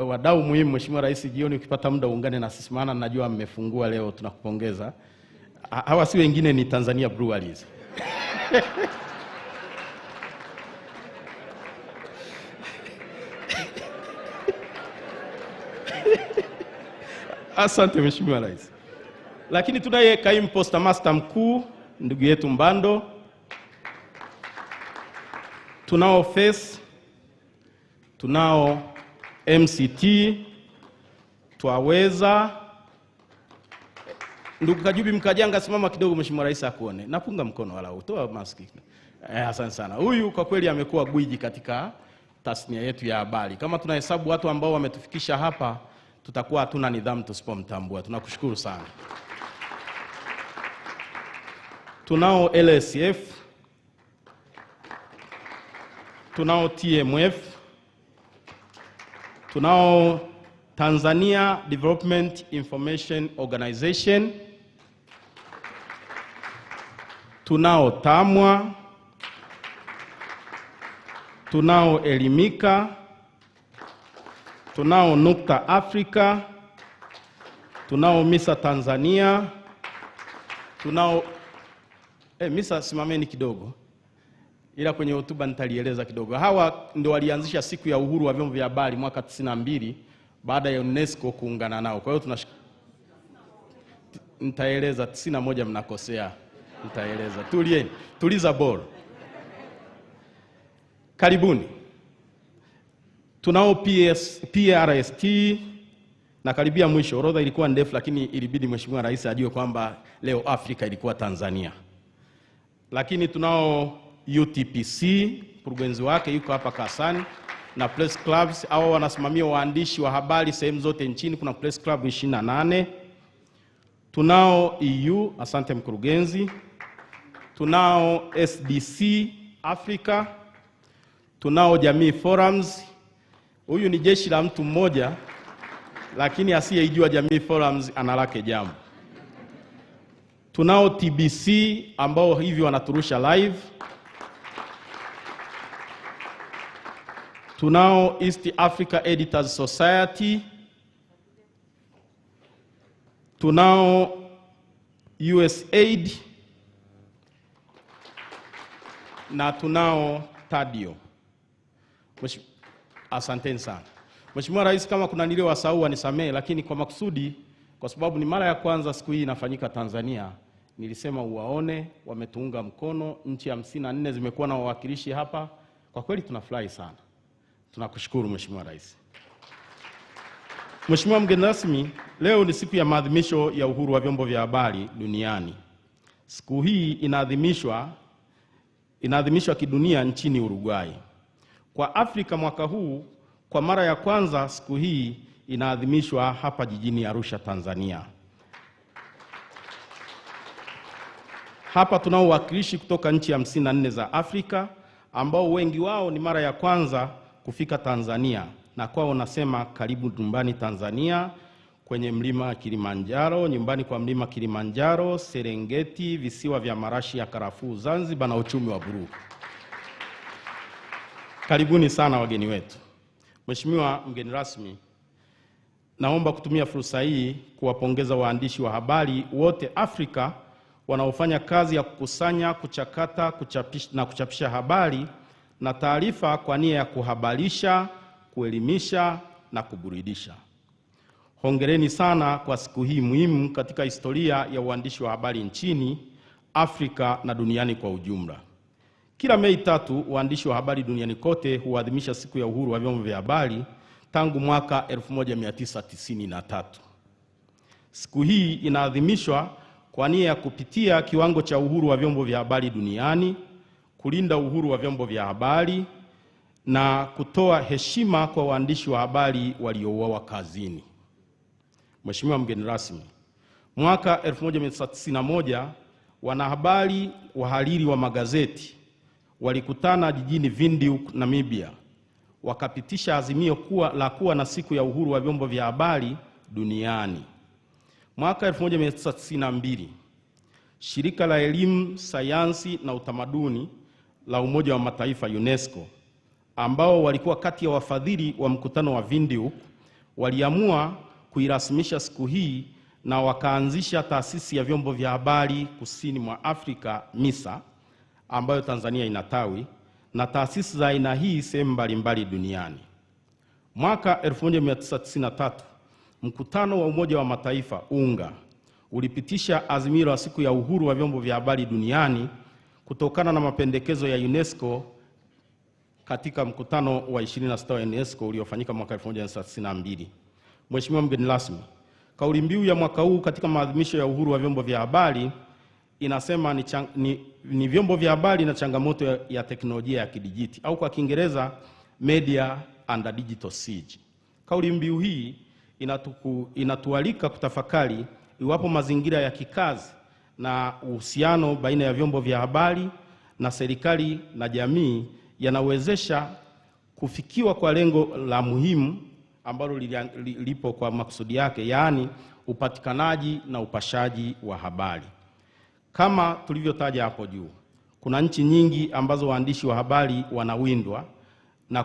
wadau muhimu Mheshimiwa Rais, jioni ukipata muda uungane na sisi, maana najua mmefungua leo, tunakupongeza. Hawa si wengine, ni Tanzania Breweries. Asante Mheshimiwa Rais. Lakini tunaye kaimu postmaster mkuu ndugu yetu Mbando. Tunao FES, tunao MCT, Twaweza. Ndugu Kajubi Mkajanga, simama kidogo Mheshimiwa Rais akuone. Napunga mkono wala utoa maski. Asante sana. Huyu kwa kweli amekuwa gwiji katika tasnia yetu ya habari. Kama tunahesabu watu ambao wametufikisha hapa, tutakuwa hatuna nidhamu tusipomtambua. Tunakushukuru sana. Tunao LSF, tunao TMF, tunao Tanzania Development Information Organization, tunao TAMWA, tunao Elimika, tunao Nukta Afrika, tunao Misa Tanzania, tunao Misa, simameni kidogo, ila kwenye hotuba nitalieleza kidogo. Hawa ndio walianzisha siku ya uhuru wa vyombo vya habari mwaka 92 baada ya UNESCO kuungana nao. Kwa hiyo nitaeleza 91, mnakosea. Nitaeleza. Tulieni, tuliza bora. Karibuni. Tunao PRST na karibia mwisho. Orodha ilikuwa ndefu, lakini ilibidi Mheshimiwa Rais ajue kwamba leo Afrika ilikuwa Tanzania. Lakini tunao UTPC, mkurugenzi wake yuko hapa Kasani, na press clubs hao wanasimamia waandishi wa habari sehemu zote nchini. Kuna press club 28. Tunao EU, asante mkurugenzi. Tunao SDC Africa. Tunao Jamii Forums. Huyu ni jeshi la mtu mmoja, lakini asiyeijua Jamii Forums analake jambo. Tunao TBC ambao hivi wanaturusha live. Tunao East Africa Editors Society. Tunao USAID na tunao Tadio. Asanteni sana. Mheshimiwa Rais, kama kuna niliowasahau nisamehe, lakini kwa makusudi, kwa sababu ni mara ya kwanza siku hii inafanyika Tanzania, nilisema uwaone, wametuunga mkono. Nchi 54 zimekuwa na wawakilishi hapa. Kwa kweli tunafurahi sana. Tunakushukuru Mheshimiwa Rais. Mheshimiwa mgeni rasmi, leo ni siku ya maadhimisho ya uhuru wa vyombo vya habari duniani. Siku hii inaadhimishwa kidunia nchini Uruguay. Kwa Afrika mwaka huu, kwa mara ya kwanza siku hii inaadhimishwa hapa jijini Arusha, Tanzania. Hapa tunao wawakilishi kutoka nchi 54 za Afrika ambao wengi wao ni mara ya kwanza kufika Tanzania, na kwao nasema karibu nyumbani Tanzania, kwenye mlima Kilimanjaro, nyumbani kwa mlima Kilimanjaro, Serengeti, visiwa vya marashi ya karafuu Zanzibar na uchumi wa buluu. Karibuni sana wageni wetu. Mheshimiwa mgeni rasmi, naomba kutumia fursa hii kuwapongeza waandishi wa habari wote Afrika wanaofanya kazi ya kukusanya, kuchakata, kuchapisha habari na taarifa kwa nia ya kuhabarisha, kuelimisha na kuburudisha. Hongereni sana kwa siku hii muhimu katika historia ya uandishi wa habari nchini, Afrika na duniani kwa ujumla. Kila Mei 3 waandishi wa habari duniani kote huadhimisha siku ya uhuru wa vyombo vya habari tangu mwaka 1993. Siku hii inaadhimishwa kwa nia ya kupitia kiwango cha uhuru wa vyombo vya habari duniani, kulinda uhuru wa vyombo vya habari na kutoa heshima kwa waandishi wa habari waliouawa kazini. Mheshimiwa mgeni rasmi, mwaka 1991 wanahabari wahariri wa magazeti walikutana jijini Windhoek, Namibia, wakapitisha azimio la kuwa na siku ya uhuru wa vyombo vya habari duniani. Mwaka 1992 shirika la elimu, sayansi na utamaduni la Umoja wa Mataifa UNESCO, ambao walikuwa kati ya wafadhili wa mkutano wa Windhoek, waliamua kuirasimisha siku hii na wakaanzisha taasisi ya vyombo vya habari kusini mwa Afrika, MISA, ambayo Tanzania inatawi, na taasisi za aina hii sehemu mbalimbali duniani. Mwaka 1993 mkutano wa Umoja wa Mataifa UNGA ulipitisha azimio la siku ya uhuru wa vyombo vya habari duniani kutokana na mapendekezo ya UNESCO katika mkutano wa 26 wa UNESCO uliofanyika mwaka 1992. Mheshimiwa mgeni rasmi, kauli mbiu ya mwaka huu katika maadhimisho ya uhuru wa vyombo vya habari inasema ni vyombo vya habari na changamoto ya teknolojia ya kidijiti, au kwa Kiingereza Media and Digital Siege. Kauli mbiu hii inatualika kutafakari iwapo mazingira ya kikazi na uhusiano baina ya vyombo vya habari na serikali na jamii yanawezesha kufikiwa kwa lengo la muhimu ambalo lipo kwa makusudi yake, yaani upatikanaji na upashaji wa habari. Kama tulivyotaja hapo juu, kuna nchi nyingi ambazo waandishi wa habari wanawindwa na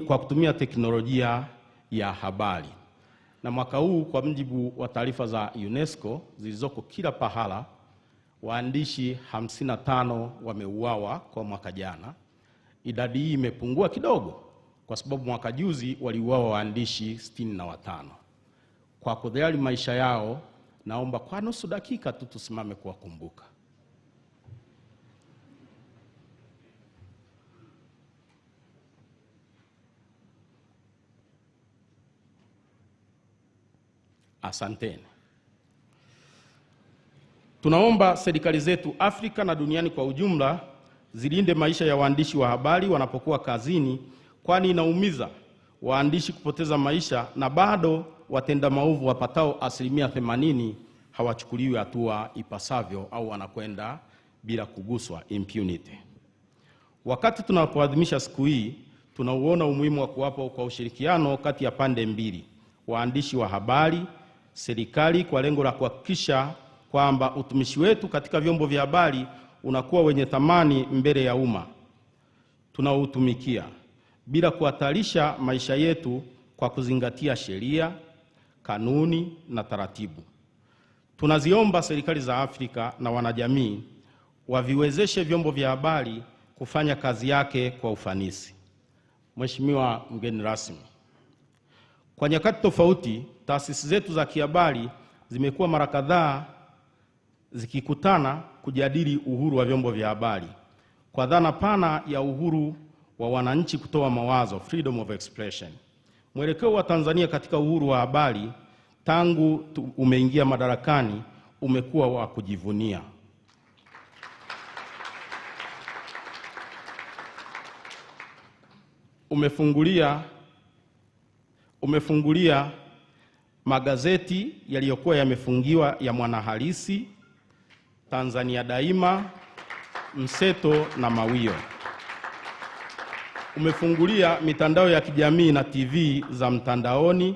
kwa kutumia teknolojia ya habari. Na mwaka huu kwa mujibu wa taarifa za UNESCO zilizoko kila pahala, waandishi 55 wameuawa kwa mwaka jana. Idadi hii imepungua kidogo kwa sababu mwaka juzi waliuawa waandishi 65. Kwa kujali maisha yao, naomba kwa nusu dakika tu tusimame kuwakumbuka. Asanteni. Tunaomba serikali zetu Afrika na duniani kwa ujumla zilinde maisha ya waandishi wa habari wanapokuwa kazini, kwani inaumiza waandishi kupoteza maisha na bado watenda maovu wapatao 80% hawachukuliwi hatua ipasavyo au wanakwenda bila kuguswa, impunity. Wakati tunapoadhimisha siku hii, tunauona umuhimu wa kuwapo kwa ushirikiano kati ya pande mbili, waandishi wa habari, serikali, kwa lengo la kuhakikisha kwamba utumishi wetu katika vyombo vya habari unakuwa wenye thamani mbele ya umma tunaoutumikia, bila kuhatarisha maisha yetu kwa kuzingatia sheria, kanuni na taratibu. Tunaziomba serikali za Afrika na wanajamii waviwezeshe vyombo vya habari kufanya kazi yake kwa ufanisi. Mheshimiwa mgeni rasmi, kwa nyakati tofauti, taasisi zetu za kihabari zimekuwa mara kadhaa zikikutana kujadili uhuru wa vyombo vya habari kwa dhana pana ya uhuru wa wananchi kutoa mawazo, freedom of expression. Mwelekeo wa Tanzania katika uhuru wa habari tangu umeingia madarakani umekuwa wa kujivunia. Umefungulia magazeti yaliyokuwa yamefungiwa ya Mwanahalisi, Tanzania Daima, Mseto na Mawio. Umefungulia mitandao ya kijamii na TV za Mtandaoni.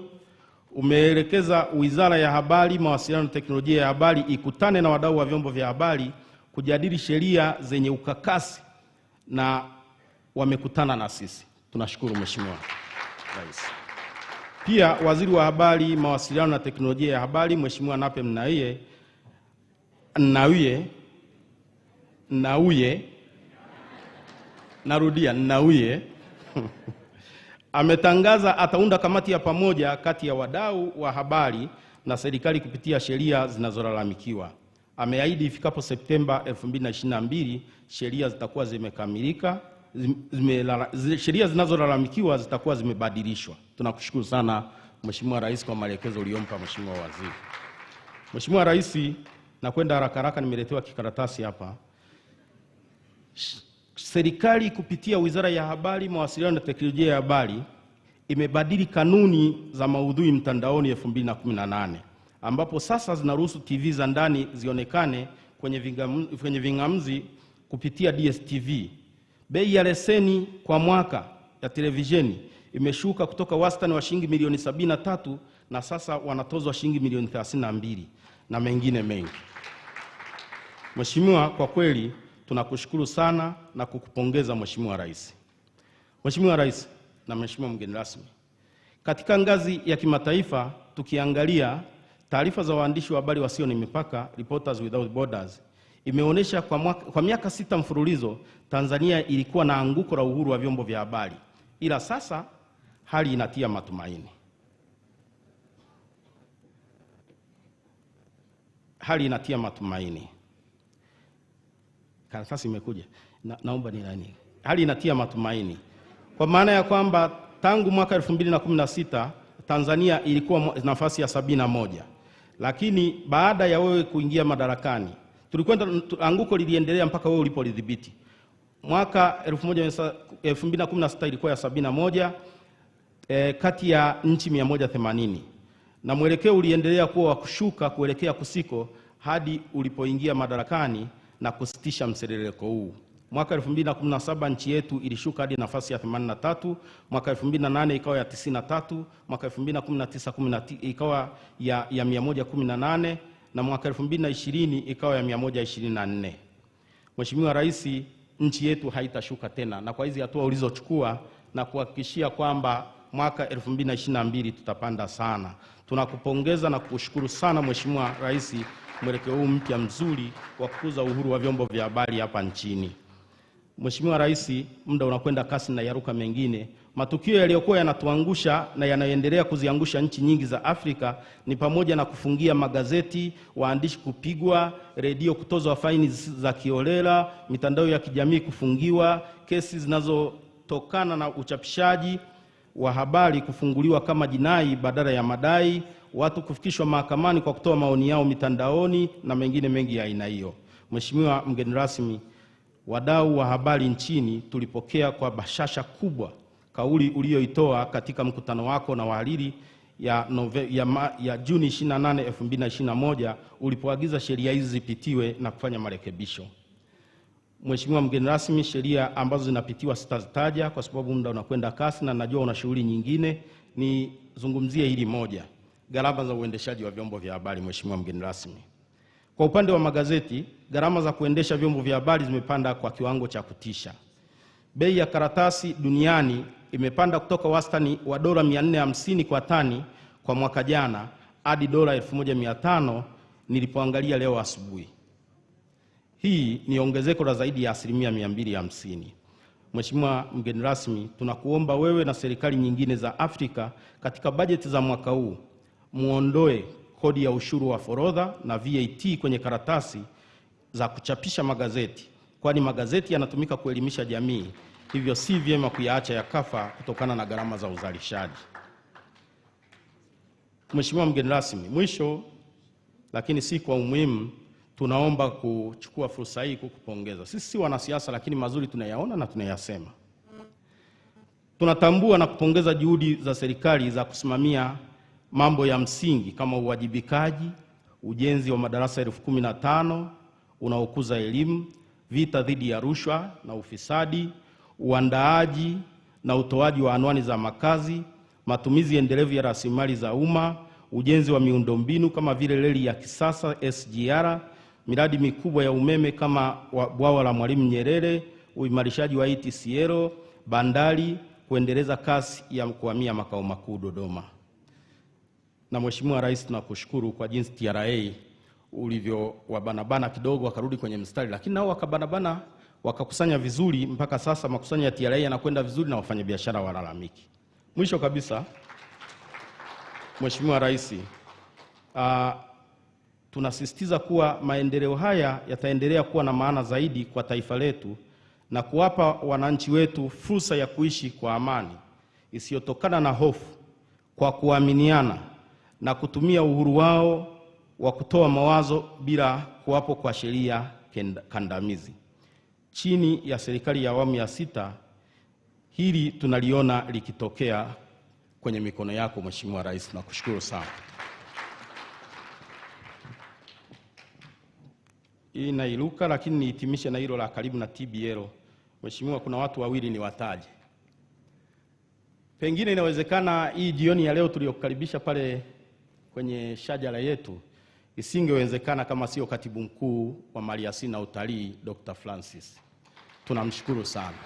Umeelekeza Wizara ya Habari, Mawasiliano na Teknolojia ya Habari ikutane na wadau wa vyombo vya habari kujadili sheria zenye ukakasi, na wamekutana na sisi. Tunashukuru Mheshimiwa Rais. Pia Waziri wa Habari, Mawasiliano na Teknolojia ya Habari, Mheshimiwa Nape Nnauye ametangaza ataunda kamati ya pamoja kati ya wadau wa habari na serikali kupitia sheria zinazolalamikiwa. Ameahidi ifikapo Septemba 2022 sheria zitakuwa zimekamilika, sheria zinazolalamikiwa zitakuwa zimebadilishwa. Tunakushukuru sana Mheshimiwa Rais kwa maelekezo uliyompa Mheshimiwa Waziri. Mheshimiwa Rais, nakwenda haraka haraka, nimeletewa kikaratasi hapa. Serikali kupitia Wizara ya Habari, Mawasiliano na Teknolojia ya Habari imebadili kanuni za maudhui mtandaoni 2018, ambapo sasa zinaruhusu TV za ndani zionekane kwenye vingamzi kupitia DSTV. Bei ya leseni kwa mwaka ya televisheni imeshuka kutoka wastani wa shilingi milioni 73 na sasa wanatozwa shilingi milioni 32 na mengine mengi. Mheshimiwa, kwa kweli tunakushukuru sana na kukupongeza Mheshimiwa Rais. Mheshimiwa Rais na Mheshimiwa mgeni rasmi, katika ngazi ya kimataifa tukiangalia taarifa za waandishi wa habari wasio na mipaka, Reporters Without Borders, imeonyesha kwa miaka 6 mfululizo Tanzania ilikuwa na anguko la uhuru wa vyombo vya habari, ila sasa hali inatia matumaini. Hali inatia matumaini. Karatasi imekuja. Naomba ni nani? Hali inatia matumaini. Kwa maana ya kwamba tangu mwaka 2016 Tanzania ilikuwa nafasi ya 71. Lakini baada ya wewe kuingia madarakani, tulikwenda anguko liliendelea mpaka wewe ulipolidhibiti. Mwaka 2016 ilikuwa ya 71 kati ya nchi 180. Na mwelekeo uliendelea kuwa wa kushuka kuelekea kusiko hadi ulipoingia madarakani na kusitisha mseleleko huu. Mwaka 2017 nchi yetu ilishuka hadi nafasi ya 83, mwaka 2008 ikawa ya 93, mwaka 2019 ikawa ya 118 na mwaka 2020 ikawa ya 124. Mheshimiwa Rais, nchi yetu haitashuka tena, na kwa hizi hatua ulizochukua na kuhakikishia kwamba mwaka 2022 tutapanda sana. Tunakupongeza na kukushukuru sana Mheshimiwa Rais, mwelekeo huu mpya mzuri wa kukuza uhuru wa vyombo vya habari hapa nchini. Mheshimiwa Rais, muda unakwenda kasi na yaruka mengine. Matukio yaliyokuwa yanatuangusha na yanaendelea kuziangusha nchi nyingi za Afrika ni pamoja na kufungia magazeti, waandishi kupigwa, redio kutozwa faini za kiolela, mitandao ya kijamii kufungiwa, kesi zinazotokana na uchapishaji wa habari kufunguliwa kama jinai badala ya madai, watu kufikishwa mahakamani kwa kutoa maoni yao mitandaoni na mengine mengi ya aina hiyo. Mheshimiwa mgeni rasmi, wadau wa habari nchini tulipokea kwa bashasha kubwa kauli uliyoitoa katika mkutano wako na wahariri ya Juni 28, 2021 ulipoagiza sheria hizi zipitiwe na kufanya marekebisho. Mheshimiwa mgeni rasmi, sheria ambazo zinapitiwa sitazitaja kwa sababu muda unakwenda kasi na najua una shughuli nyingine. Nizungumzie hili moja, gharama za uendeshaji wa vyombo vya habari. Mheshimiwa mgeni rasmi, kwa upande wa magazeti, gharama za kuendesha vyombo vya habari zimepanda kwa kiwango cha kutisha. Bei ya karatasi duniani imepanda kutoka wastani wa dola 450 kwa tani kwa mwaka jana hadi dola 1500 nilipoangalia leo asubuhi. Hii ni ongezeko la zaidi ya 250%. Mheshimiwa mgeni rasmi, tunakuomba wewe na serikali nyingine za Afrika katika bajeti za mwaka huu muondoe kodi ya ushuru wa forodha na VAT kwenye karatasi za kuchapisha magazeti, kwani magazeti yanatumika kuelimisha jamii, hivyo si vyema kuyaacha yakafa kutokana na gharama za uzalishaji. Mheshimiwa mgeni rasmi, mwisho lakini si kwa umuhimu, tunaomba kuchukua fursa hii kukupongeza. Sisi si wanasiasa, lakini mazuri tunayaona na tunayasema. Tunatambua na kupongeza juhudi za serikali za kusimamia mambo ya msingi kama uwajibikaji, ujenzi wa madarasa 15,000 unaokuza elimu, vita dhidi ya rushwa na ufisadi, uandaaji na utoaji wa anwani za makazi, matumizi endelevu ya rasilimali za umma, ujenzi wa miundombinu kama vile reli ya kisasa SGR, miradi mikubwa ya umeme kama bwawa la Mwalimu Nyerere, uimarishaji wa ETCL, bandari, kuendeleza kasi ya kuhamia makao makuu Dodoma. Na Mheshimiwa Rais, tunakushukuru kwa jinsi TRA ulivyo wabanabana kidogo wakarudi kwenye mstari, lakini nao wakabanabana wakakusanya vizuri, mpaka sasa makusanyo ya TRA yanakwenda vizuri na wafanyabiashara walalamiki. Mwisho kabisa, Mheshimiwa Rais, tunasisitiza kuwa maendeleo haya yataendelea kuwa na maana zaidi kwa taifa letu na kuwapa wananchi wetu fursa ya kuishi kwa amani isiyotokana na hofu, kwa kuaminiana na kutumia uhuru wao wa kutoa mawazo bila kuwapo kwa sheria kandamizi. Chini ya serikali ya awamu ya 6, hili tunaliona likitokea kwenye mikono yako Mheshimiwa Rais, nakushukuru sana. Hii nairuka, lakini nihitimishe na hilo la karibu na TBL. Mheshimiwa, kuna watu wawili ni wataje. Pengine inawezekana hii jioni ya leo tuliyokukaribisha pale kwenye shajara yetu isingewezekana kama sio Katibu Mkuu wa Maliasili na Utalii Dr. Francis. Tunamshukuru sana.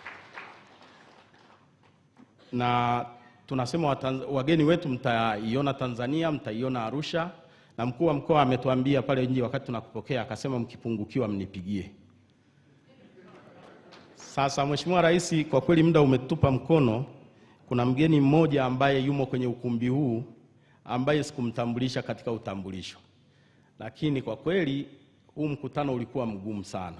Na tunasema wageni wetu mtaiona Tanzania, mtaiona Arusha, na mkuu wa mkoa ametuambia pale nje wakati tunakupokea akasema mkipungukiwa mnipigie. Sasa Mheshimiwa Rais, kwa kweli muda umetupa mkono. Kuna mgeni mmoja ambaye yumo kwenye ukumbi huu ambaye sikumtambulisha katika utambulisho. Lakini kwa kweli huu mkutano ulikuwa mgumu sana.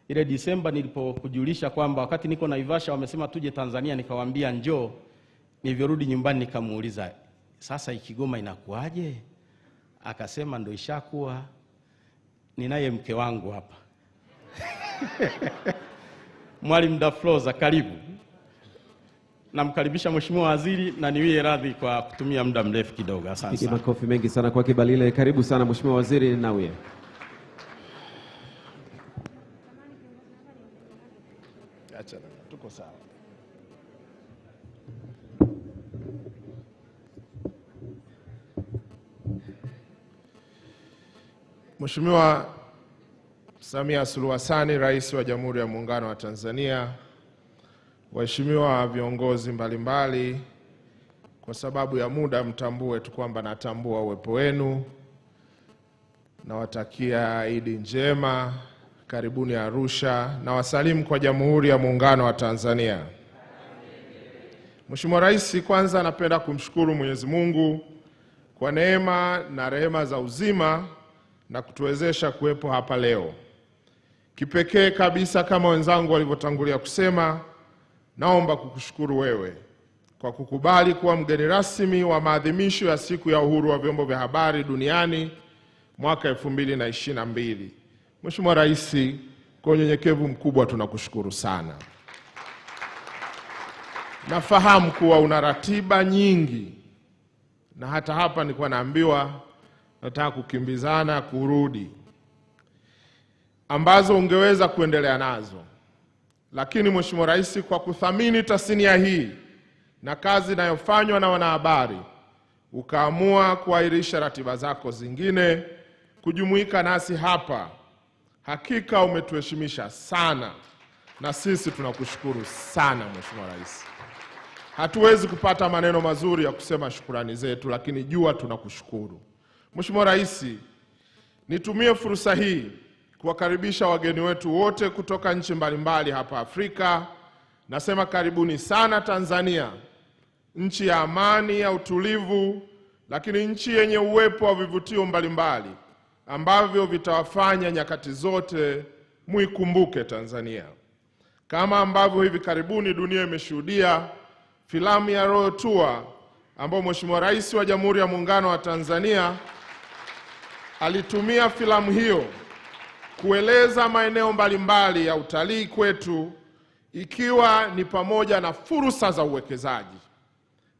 Ile Disemba nilipokujulisha kwamba wakati niko Naivasha wamesema tuje Tanzania, nikawaambia njoo, nilivyorudi nyumbani nikamuuliza, sasa Kigoma inakuaje? Akasema ndio ishakuwa, ninaye mke wangu hapa. Mwalimu Dafroza, karibu. Namkaribisha Mheshimiwa Waziri na niwie radhi kwa kutumia muda mrefu kidogo. Asante sana. Makofi mengi sana kwa Kibalile. Karibu sana Mheshimiwa Waziri, nawe. Acha tuko sawa. Mheshimiwa Samia Suluhu Hassan, Rais wa Jamhuri ya Muungano wa Tanzania, waheshimiwa viongozi mbalimbali, kwa sababu ya muda mtambue tu kwamba natambua uwepo wenu. Nawatakia Idi njema, karibuni Arusha, na wasalimu kwa Jamhuri ya Muungano wa Tanzania. Mheshimiwa Rais, kwanza napenda kumshukuru Mwenyezi Mungu kwa neema na rehema za uzima na kutuwezesha kuwepo hapa leo. Kipekee kabisa, kama wenzangu walivyotangulia kusema, naomba kukushukuru wewe kwa kukubali kuwa mgeni rasmi wa maadhimisho ya Siku ya Uhuru wa Vyombo vya Habari duniani mwaka 2022. Mheshimiwa Rais, kwa unyenyekevu mkubwa tunakushukuru sana. Nafahamu kuwa una ratiba nyingi, na hata hapa nilikuwa naambiwa nataka kukimbizana kurudi, ambazo ungeweza kuendelea nazo. Lakini Mheshimiwa Rais, kwa kuthamini tasnia hii na kazi inayofanywa na wanahabari, ukaamua kuahirisha ratiba zako zingine kujumuika nasi hapa. Hakika umetuheshimisha sana, na sisi tunakushukuru sana Mheshimiwa Rais. Hatuwezi kupata maneno mazuri ya kusema shukrani zetu, lakini jua tunakushukuru. Mheshimiwa Rais, nitumie fursa hii kuwakaribisha wageni wetu wote kutoka nchi mbalimbali hapa Afrika. Nasema karibuni sana Tanzania, nchi ya amani, ya utulivu, lakini nchi yenye uwepo wa vivutio mbalimbali ambavyo vitawafanya nyakati zote muikumbuke Tanzania. Kama ambavyo hivi karibuni dunia imeshuhudia filamu ya Royal Tour, ambayo Mheshimiwa Rais wa Jamhuri ya Muungano wa Tanzania alitumia filamu hiyo kueleza maeneo mbalimbali ya utalii kwetu, ikiwa ni pamoja na fursa za uwekezaji.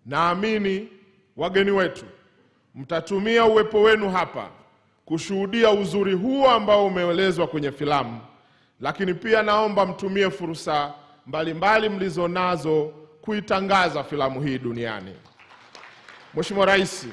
Naamini wageni wetu mtatumia uwepo wenu hapa kushuhudia uzuri huo ambao umeelezwa kwenye filamu, lakini pia naomba mtumie fursa mbalimbali mlizonazo kuitangaza filamu hii duniani. Mheshimiwa Rais,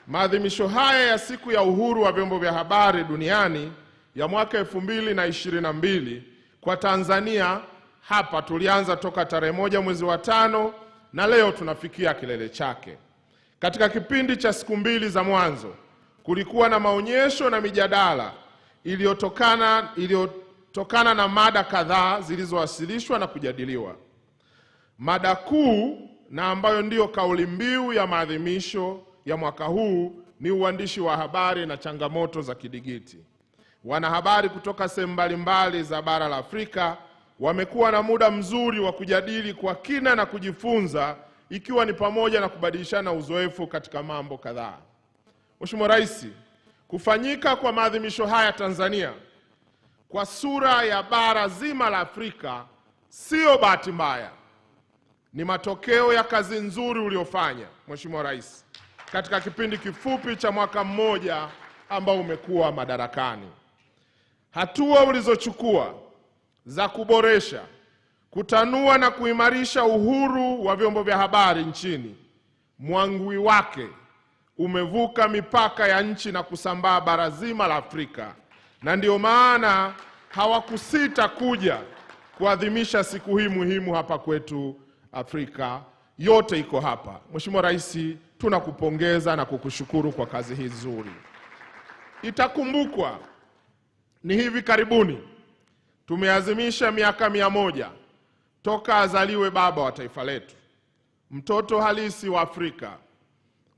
maadhimisho haya ya Siku ya Uhuru wa Vyombo vya Habari duniani ya mwaka 2022 kwa Tanzania hapa tulianza toka tarehe 1 mwezi wa 5 na leo tunafikia kilele chake. Katika kipindi cha siku 2 za mwanzo kulikuwa na maonyesho na mijadala iliyotokana na mada kadhaa zilizowasilishwa na kujadiliwa. Mada kuu na ambayo ndiyo kauli mbiu ya maadhimisho ya mwaka huu ni uandishi wa habari na changamoto za kidigiti. Wanahabari kutoka sehemu mbalimbali za bara la Afrika wamekuwa na muda mzuri wa kujadili kwa kina na kujifunza, ikiwa ni pamoja na kubadilishana uzoefu katika mambo kadhaa. Mheshimiwa Rais, kufanyika kwa maadhimisho haya Tanzania kwa sura ya bara zima la Afrika sio bahati mbaya. Ni matokeo ya kazi nzuri uliofanya Mheshimiwa Rais katika kipindi kifupi cha mwaka mmoja ambao umekuwa madarakani. Hatua ulizochukua za kuboresha, kutanua na kuimarisha uhuru wa vyombo vya habari nchini, mwangwi wake umevuka mipaka ya nchi na kusambaa bara zima la Afrika, na ndio maana hawakusita kuja kuadhimisha siku hii muhimu hapa kwetu Afrika. Yote iko hapa. Mheshimiwa Rais, tunakupongeza na kukushukuru kwa kazi hii nzuri. Itakumbukwa ni hivi karibuni tumeazimisha miaka 100 toka azaliwe baba wa taifa letu, mtoto halisi wa Afrika,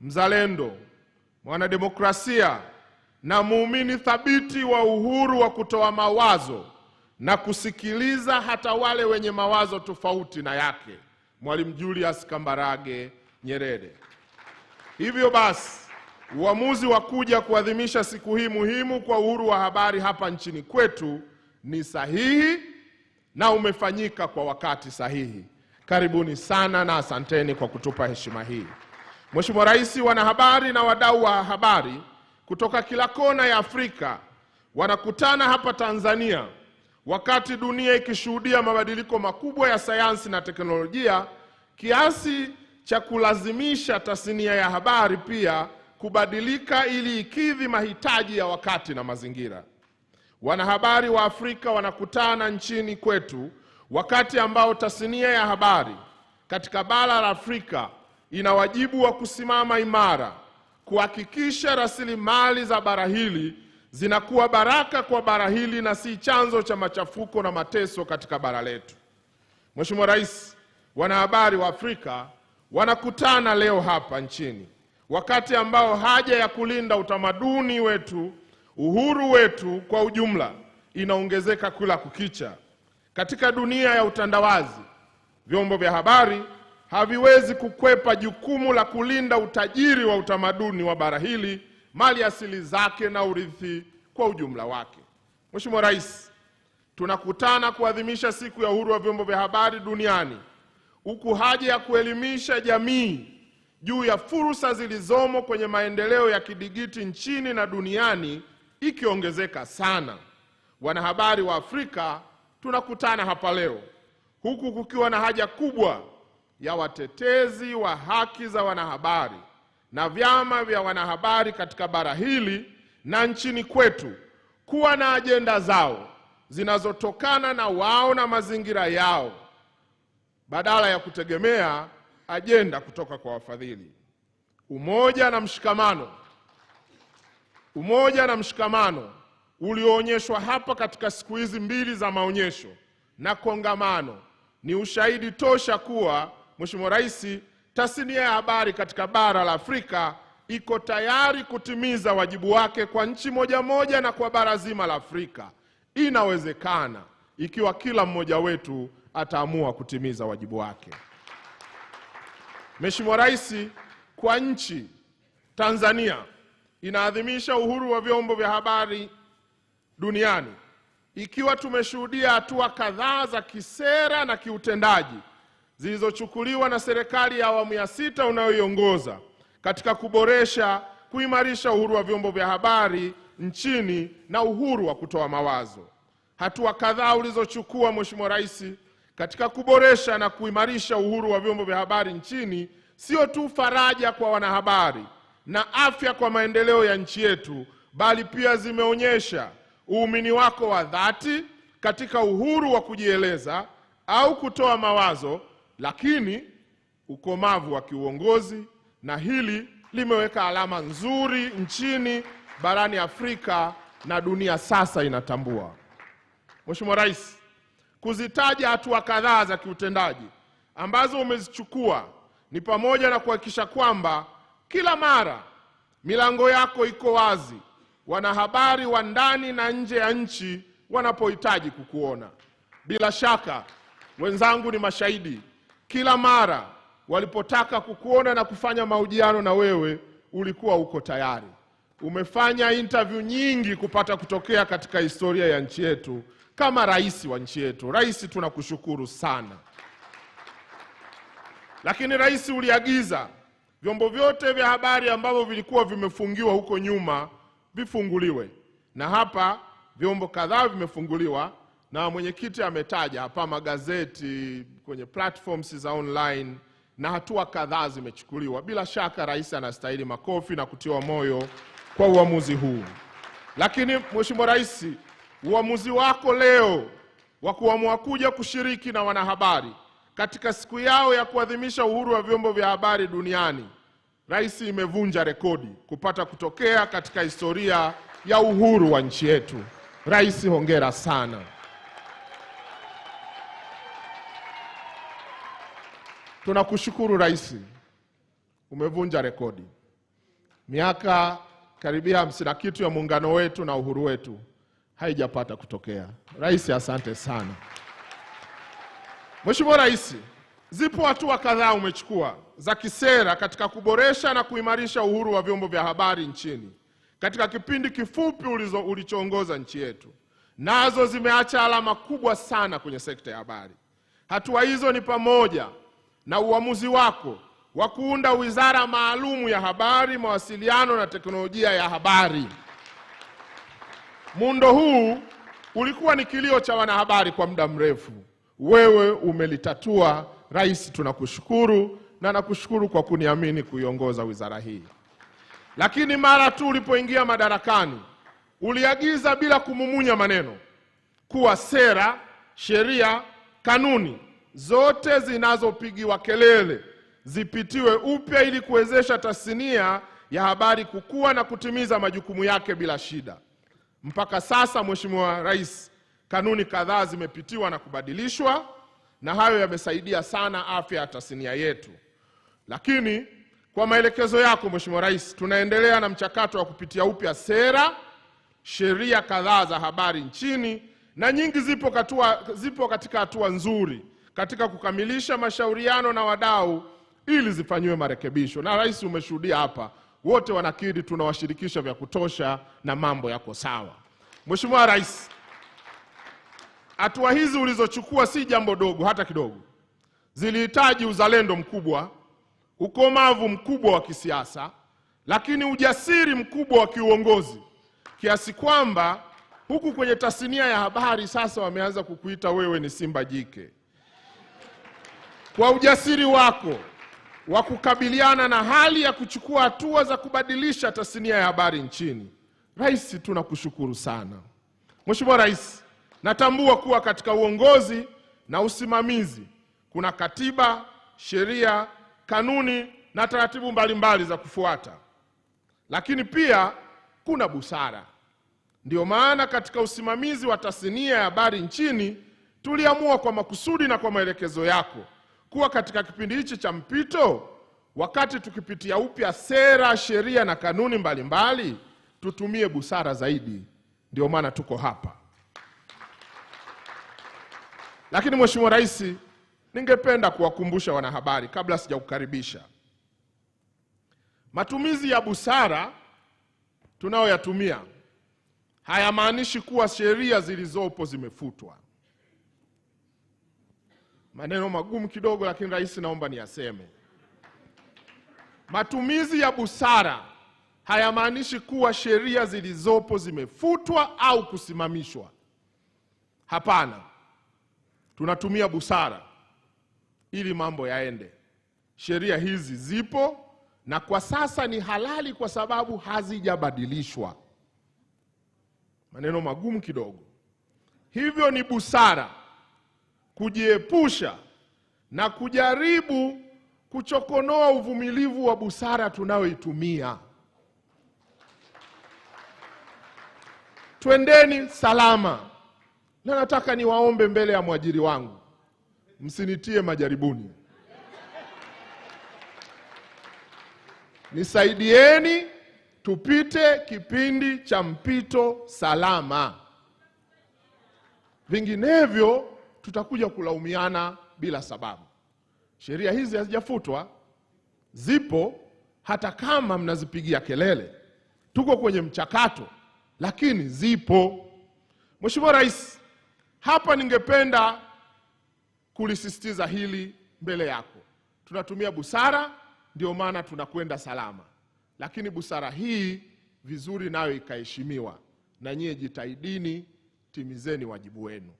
mzalendo, mwanademokrasia na muumini thabiti wa uhuru wa kutoa mawazo na kusikiliza hata wale wenye mawazo tofauti na yake, Mwalimu Julius Kambarage Nyerere. Hivyo basi, uamuzi wa kuja kuadhimisha siku hii muhimu kwa uhuru wa habari hapa nchini kwetu ni sahihi na umefanyika kwa wakati sahihi. Karibuni sana na asanteni kwa kutupa heshima hii. Mheshimiwa Rais, wanahabari na wadau wa habari kutoka kila kona ya Afrika wanakutana hapa Tanzania wakati dunia ikishuhudia mabadiliko makubwa ya sayansi na teknolojia, kiasi cha kulazimisha tasnia ya habari pia kubadilika ili ikidhi mahitaji ya wakati na mazingira. Wanahabari wa Afrika wanakutana nchini kwetu wakati ambao tasnia ya habari katika bara la Afrika ina wajibu wa kusimama imara kuhakikisha rasilimali za bara hili zinakuwa baraka kwa bara hili na si chanzo cha machafuko na mateso katika bara letu. Mheshimiwa Rais, wanahabari wa Afrika wanakutana leo hapa nchini wakati ambao haja ya kulinda utamaduni wetu, uhuru wetu kwa ujumla inaongezeka kila kukicha. Katika dunia ya utandawazi, vyombo vya habari haviwezi kukwepa jukumu la kulinda utajiri wa utamaduni wa bara hili, mali asili zake na urithi kwa ujumla wake. Mheshimiwa Rais, tunakutana kuadhimisha siku ya uhuru wa vyombo vya habari duniani, huku haja ya kuelimisha jamii juu ya fursa zilizomo kwenye maendeleo ya kidigiti nchini na duniani ikiongezeka sana. Wanahabari wa Afrika tunakutana hapa leo huku kukiwa na haja kubwa ya watetezi wa haki za wanahabari na vyama vya wanahabari katika bara hili na nchini kwetu kuwa na ajenda zao zinazotokana na wao na mazingira yao badala ya kutegemea ajenda kutoka kwa wafadhili. Umoja na mshikamano ulioonyeshwa hapa katika siku hizi mbili za maonyesho na kongamano ni ushahidi tosha kuwa, Mheshimiwa Rais, tasnia ya habari katika bara la Afrika iko tayari kutimiza wajibu wake kwa nchi moja moja na kwa bara zima la Afrika. Inawezekana ikiwa kila mmoja wetu ataamua kutimiza wajibu wake. Mheshimiwa Rais, kwa nchi Tanzania inaadhimisha uhuru wa vyombo vya habari duniani, ikiwa tumeshuhudia hatua kadhaa za kisera na kiutendaji zilizochukuliwa na serikali ya awamu ya 6 unayoiongoza katika kuimarisha uhuru wa vyombo vya habari nchini na uhuru wa kutoa mawazo. Hatua kadhaa ulizochukua, Mheshimiwa Rais, katika kuboresha na kuimarisha uhuru wa vyombo vya habari nchini sio tu faraja kwa wanahabari na afya kwa maendeleo ya nchi yetu, bali pia zimeonyesha uumini wako wa dhati katika uhuru wa kujieleza au kutoa mawazo, lakini ukomavu wa kiuongozi, na hili limeweka alama nzuri nchini, barani Afrika na dunia sasa inatambua. Mheshimiwa Rais, kuzitaja hatua kadhaa za kiutendaji ambazo umezichukua ni pamoja na kuhakikisha kwamba kila mara milango yako iko wazi wanahabari wa ndani na nje ya nchi wanapohitaji kukuona. Bila shaka wenzangu ni mashahidi, kila mara walipotaka kukuona na kufanya mahojiano na wewe ulikuwa uko tayari. Umefanya interview nyingi kupata kutokea katika historia ya nchi yetu kama rais wa nchi yetu. Rais, tunakushukuru sana. Lakini Rais, uliagiza vyombo vyote vya habari ambavyo vilikuwa vimefungiwa huko nyuma vifunguliwe, na hapa vyombo kadhaa vimefunguliwa, na mwenyekiti ametaja hapa magazeti kwenye platforms za online, na hatua kadhaa zimechukuliwa. Bila shaka Rais anastahili makofi na kutiwa moyo kwa uamuzi huu. Lakini Mheshimiwa Rais, uamuzi wako leo wa kuamua kuja kushiriki na wanahabari katika siku yao ya kuadhimisha uhuru wa vyombo vya habari duniani, Rais, imevunja rekodi kupata kutokea katika historia ya uhuru wa nchi yetu. Rais, hongera sana. Tunakushukuru Rais, umevunja rekodi. Miaka karibia 50 na kitu ya muungano wetu na uhuru wetu haijapata kutokea. Rais, asante sana. Mheshimiwa Rais, zipo hatua kadhaa umechukua za kisera katika kuboresha na kuimarisha uhuru wa vyombo vya habari nchini katika kipindi kifupi ulichoongoza nchi yetu. Nazo zimeacha alama kubwa sana kwenye sekta ya habari. Hatua hizo ni pamoja na uamuzi wako wa kuunda wizara maalumu ya habari, mawasiliano na teknolojia ya habari. Muundo huu ulikuwa ni kilio cha wanahabari kwa muda mrefu. Wewe umelitatua. Rais, tunakushukuru na nakushukuru kwa kuniamini kuiongoza wizara hii. Lakini mara tu ulipoingia madarakani, uliagiza bila kumumunya maneno kuwa sera, sheria kanuni zote zinazopigiwa kelele zipitiwe upya ili kuwezesha tasnia ya habari kukua na kutimiza majukumu yake bila shida. Mpaka sasa, Mheshimiwa Rais, kanuni kadhaa zimepitiwa na kubadilishwa, na hayo yamesaidia sana afya ya tasnia yetu. Lakini kwa maelekezo yako Mheshimiwa Rais, tunaendelea na mchakato wa kupitia upya sera, sheria kadhaa za habari nchini, na nyingi zipo katika hatua nzuri katika kukamilisha mashauriano na wadau ili zifanywe marekebisho. Na Rais, umeshuhudia hapa, wote wanakiri tunawashirikisha vya kutosha na mambo yako sawa. Mheshimiwa Rais, hatua hizi ulizochukua si jambo dogo hata kidogo. Zilihitaji uzalendo mkubwa, ukomavu mkubwa wa kisiasa, lakini ujasiri mkubwa wa kiuongozi, kiasi kwamba huku kwenye tasnia ya habari sasa wameanza kukuita wewe ni simba jike. Kwa ujasiri wako wa kukabiliana na hali ya kuchukua hatua za kubadilisha tasnia ya habari nchini, Rais, tunakushukuru sana. Mheshimiwa Rais, natambua kuwa katika uongozi na usimamizi kuna katiba, sheria, kanuni na taratibu mbalimbali za kufuata, lakini pia kuna busara. Ndio maana katika usimamizi wa tasnia ya habari nchini tuliamua kwa makusudi na kwa maelekezo yako kuwa katika kipindi hichi cha mpito, wakati tukipitia upya sera, sheria na kanuni mbalimbali, tutumie busara zaidi. Ndio maana tuko hapa. Lakini Mheshimiwa Rais, ningependa kuwakumbusha wanahabari kabla sijakukaribisha, matumizi ya busara tunayoyatumia hayamaanishi kuwa sheria zilizopo zimefutwa. Maneno magumu kidogo, lakini Rais, naomba niyaseme. Matumizi ya busara hayamaanishi kuwa sheria zilizopo zimefutwa au kusimamishwa. Hapana. Tunatumia busara ili mambo yaende. Sheria hizi zipo na kwa sasa ni halali kwa sababu hazijabadilishwa. Maneno magumu kidogo. Hivyo ni busara kujiepusha na kujaribu kuchokonoa uvumilivu wa busara tunayoitumia. Twendeni salama. Na nataka niwaombe mbele ya mwajiri wangu, msinitie majaribuni. Nisaidieni tupite kipindi cha mpito salama. Vinginevyo tutakuja kulaumiana bila sababu. Sheria hizi hazijafutwa, zipo hata kama mnazipigia kelele. Tuko kwenye mchakato, lakini zipo. Mheshimiwa Rais, hapa ningependa kulisisitiza hili mbele yako. Tunatumia busara, ndio maana tunakwenda salama. Lakini busara hii vizuri nayo ikaheshimiwa, na nyie jitahidini, timizeni wajibu wenu.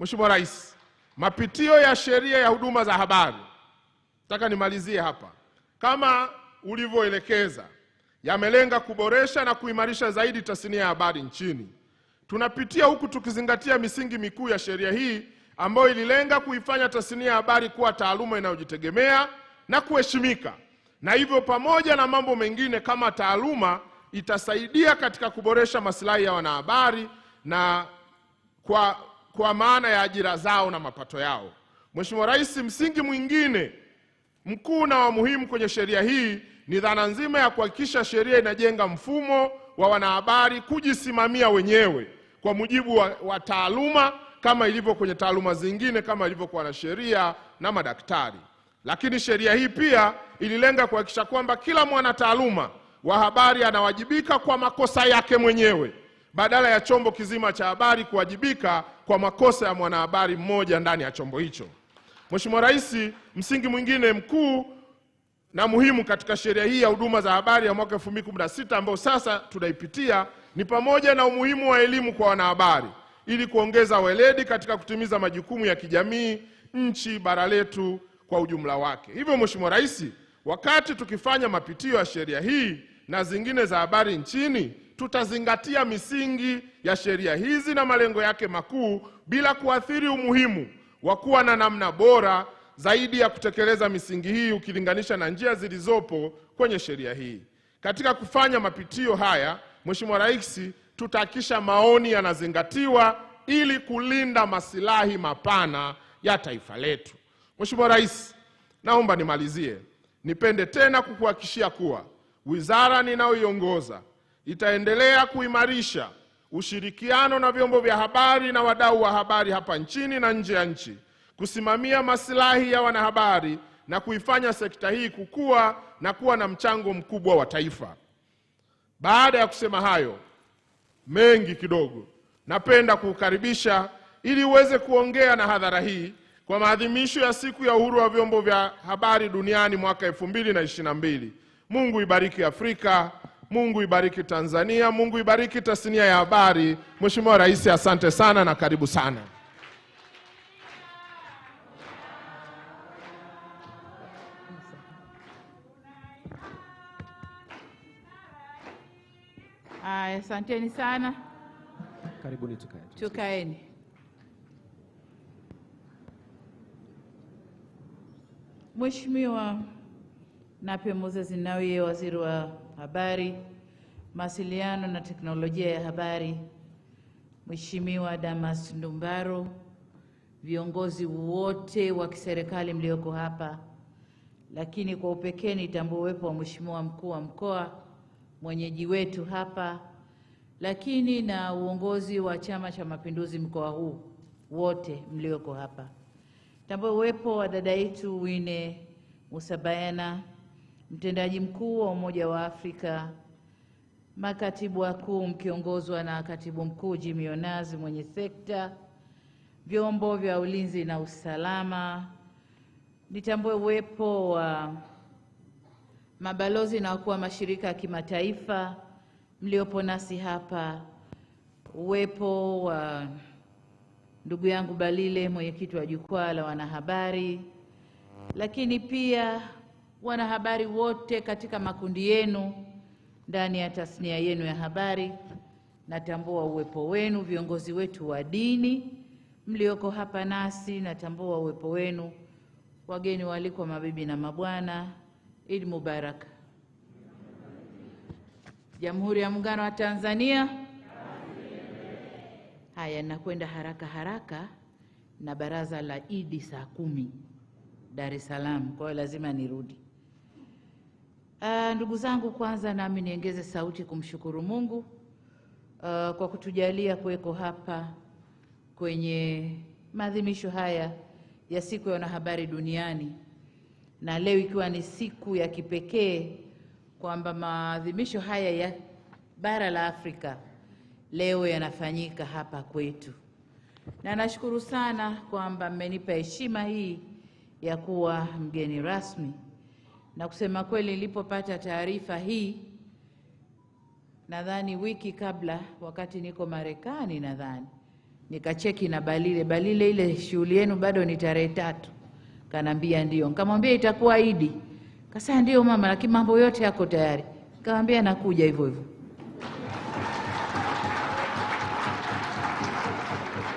Mheshimiwa Rais, mapitio ya sheria ya huduma za habari, nataka nimalizie hapa, kama ulivyoelekeza, yamelenga kuboresha na kuimarisha zaidi tasnia ya habari nchini. Tunapitia huku tukizingatia misingi mikuu ya sheria hii ambayo ililenga kuifanya tasnia ya habari kuwa taaluma inayojitegemea na kuheshimika. Na hivyo pamoja na mambo mengine kama taaluma itasaidia katika kuboresha maslahi ya wanahabari na kwa maana ya ajira zao na mapato yao. Mheshimiwa Rais, msingi mwingine mkuu na wa muhimu kwenye sheria hii ni dhana nzima ya kuhakikisha sheria inajenga mfumo wa wanahabari kujisimamia wenyewe kwa mujibu wa taaluma kama ilivyo kwenye taaluma zingine kama ilivyo kwa wanasheria na madaktari. Lakini sheria hii pia ililenga kuhakikisha kwamba kila mwanataaluma wa habari anawajibika kwa makosa yake mwenyewe badala ya chombo kizima cha habari kuwajibika kwa makosa ya mwanahabari mmoja ndani ya chombo hicho. Mheshimiwa Rais, msingi mwingine mkuu na muhimu katika sheria hii ya huduma za habari ya mwaka 2016 ambao sasa tunaipitia ni pamoja na umuhimu wa elimu kwa wanahabari ili kuongeza weledi katika kutimiza majukumu ya kijamii, nchi, bara letu kwa ujumla wake. Hivyo Mheshimiwa Rais, wakati tukifanya mapitio ya sheria hii na zingine za habari nchini, tutazingatia misingi ya sheria hizi na malengo yake makuu bila kuathiri umuhimu wa kuwa na namna bora zaidi ya kutekeleza misingi hii ukilinganisha na njia zilizopo kwenye sheria hii. Katika kufanya mapitio haya, Mheshimiwa Rais, tutahakikisha maoni yanazingatiwa ili kulinda maslahi mapana ya taifa letu. Mheshimiwa Rais, naomba nimalizie. Nipende tena kukuhakikishia kuwa wizara ninayoiongoza itaendelea kuimarisha ushirikiano na vyombo vya habari na wadau wa habari hapa nchini na nje ya nchi, kusimamia maslahi ya wanahabari na kuifanya sekta hii kukua na kuwa na mchango mkubwa wa taifa. Baada ya kusema hayo mengi kidogo, napenda kukukaribisha ili uweze kuongea na hadhara hii kwa maadhimisho ya Siku ya Uhuru wa Vyombo vya Habari Duniani mwaka 2022. Mungu ibariki Afrika, Mungu ibariki Tanzania, Mungu ibariki tasnia ya habari. Mheshimiwa Rais, asante sana na karibu sana. Asanteni sana. Karibuni Tukaeni. Mheshimiwa Nape Moses Nnauye, Waziri wa Habari, Mawasiliano na Teknolojia ya Habari, Mheshimiwa Damas Ndumbaro, viongozi wote wa kiserikali mlioko hapa, lakini kwa upekee nitambue uwepo wa Mheshimiwa Mkuu wa Mkoa, mwenyeji wetu hapa, lakini na uongozi wa Chama cha Mapinduzi mkoa huu wote mlioko hapa. Tambua uwepo wa dada yetu Wine Musabayana, mtendaji mkuu wa Umoja wa Afrika, makatibu wakuu mkiongozwa na katibu mkuu Jimmy Onazi mwenye sekta, vyombo vya ulinzi na usalama. Nitambue uwepo wa mabalozi na wakuu wa mashirika ya kimataifa mliopo nasi hapa, uwepo wa ndugu yangu Balile, mwenyekiti wa jukwaa la wanahabari, lakini pia wanahabari wote katika makundi yenu ndani ya tasnia yenu ya habari. Natambua uwepo wenu, viongozi wetu wa dini mlioko hapa nasi, natambua uwepo wenu, wageni waliko, mabibi na mabwana. Eid Mubarak. Jamhuri ya Muungano wa Tanzania. Haya, nakwenda haraka na baraza la Eid saa 10 Dar es Salaam, kwa hiyo lazima nirudi. Ndugu zangu, kwanza nami niongeze sauti kumshukuru Mungu kwa kutujalia kuweko hapa kwenye maadhimisho haya ya Siku ya Wanahabari Duniani, na leo ikiwa ni siku ya kipekee kwamba maadhimisho haya ya bara la Afrika leo yanafanyika hapa kwetu. Na nashukuru sana kwamba mmenipa heshima hii ya kuwa mgeni rasmi. Na kusema kweli, nilipopata taarifa hii, nadhani wiki kabla, wakati niko Marekani, nadhani nikacheki na Balile, ile shughuli yenu bado ni tarehe 3. Kanambia ndio. Nikamwambia itakuwa Idi. Kasa ndio mama, lakini mambo yote yako tayari. Nikamwambia nakuja hivyo hivyo.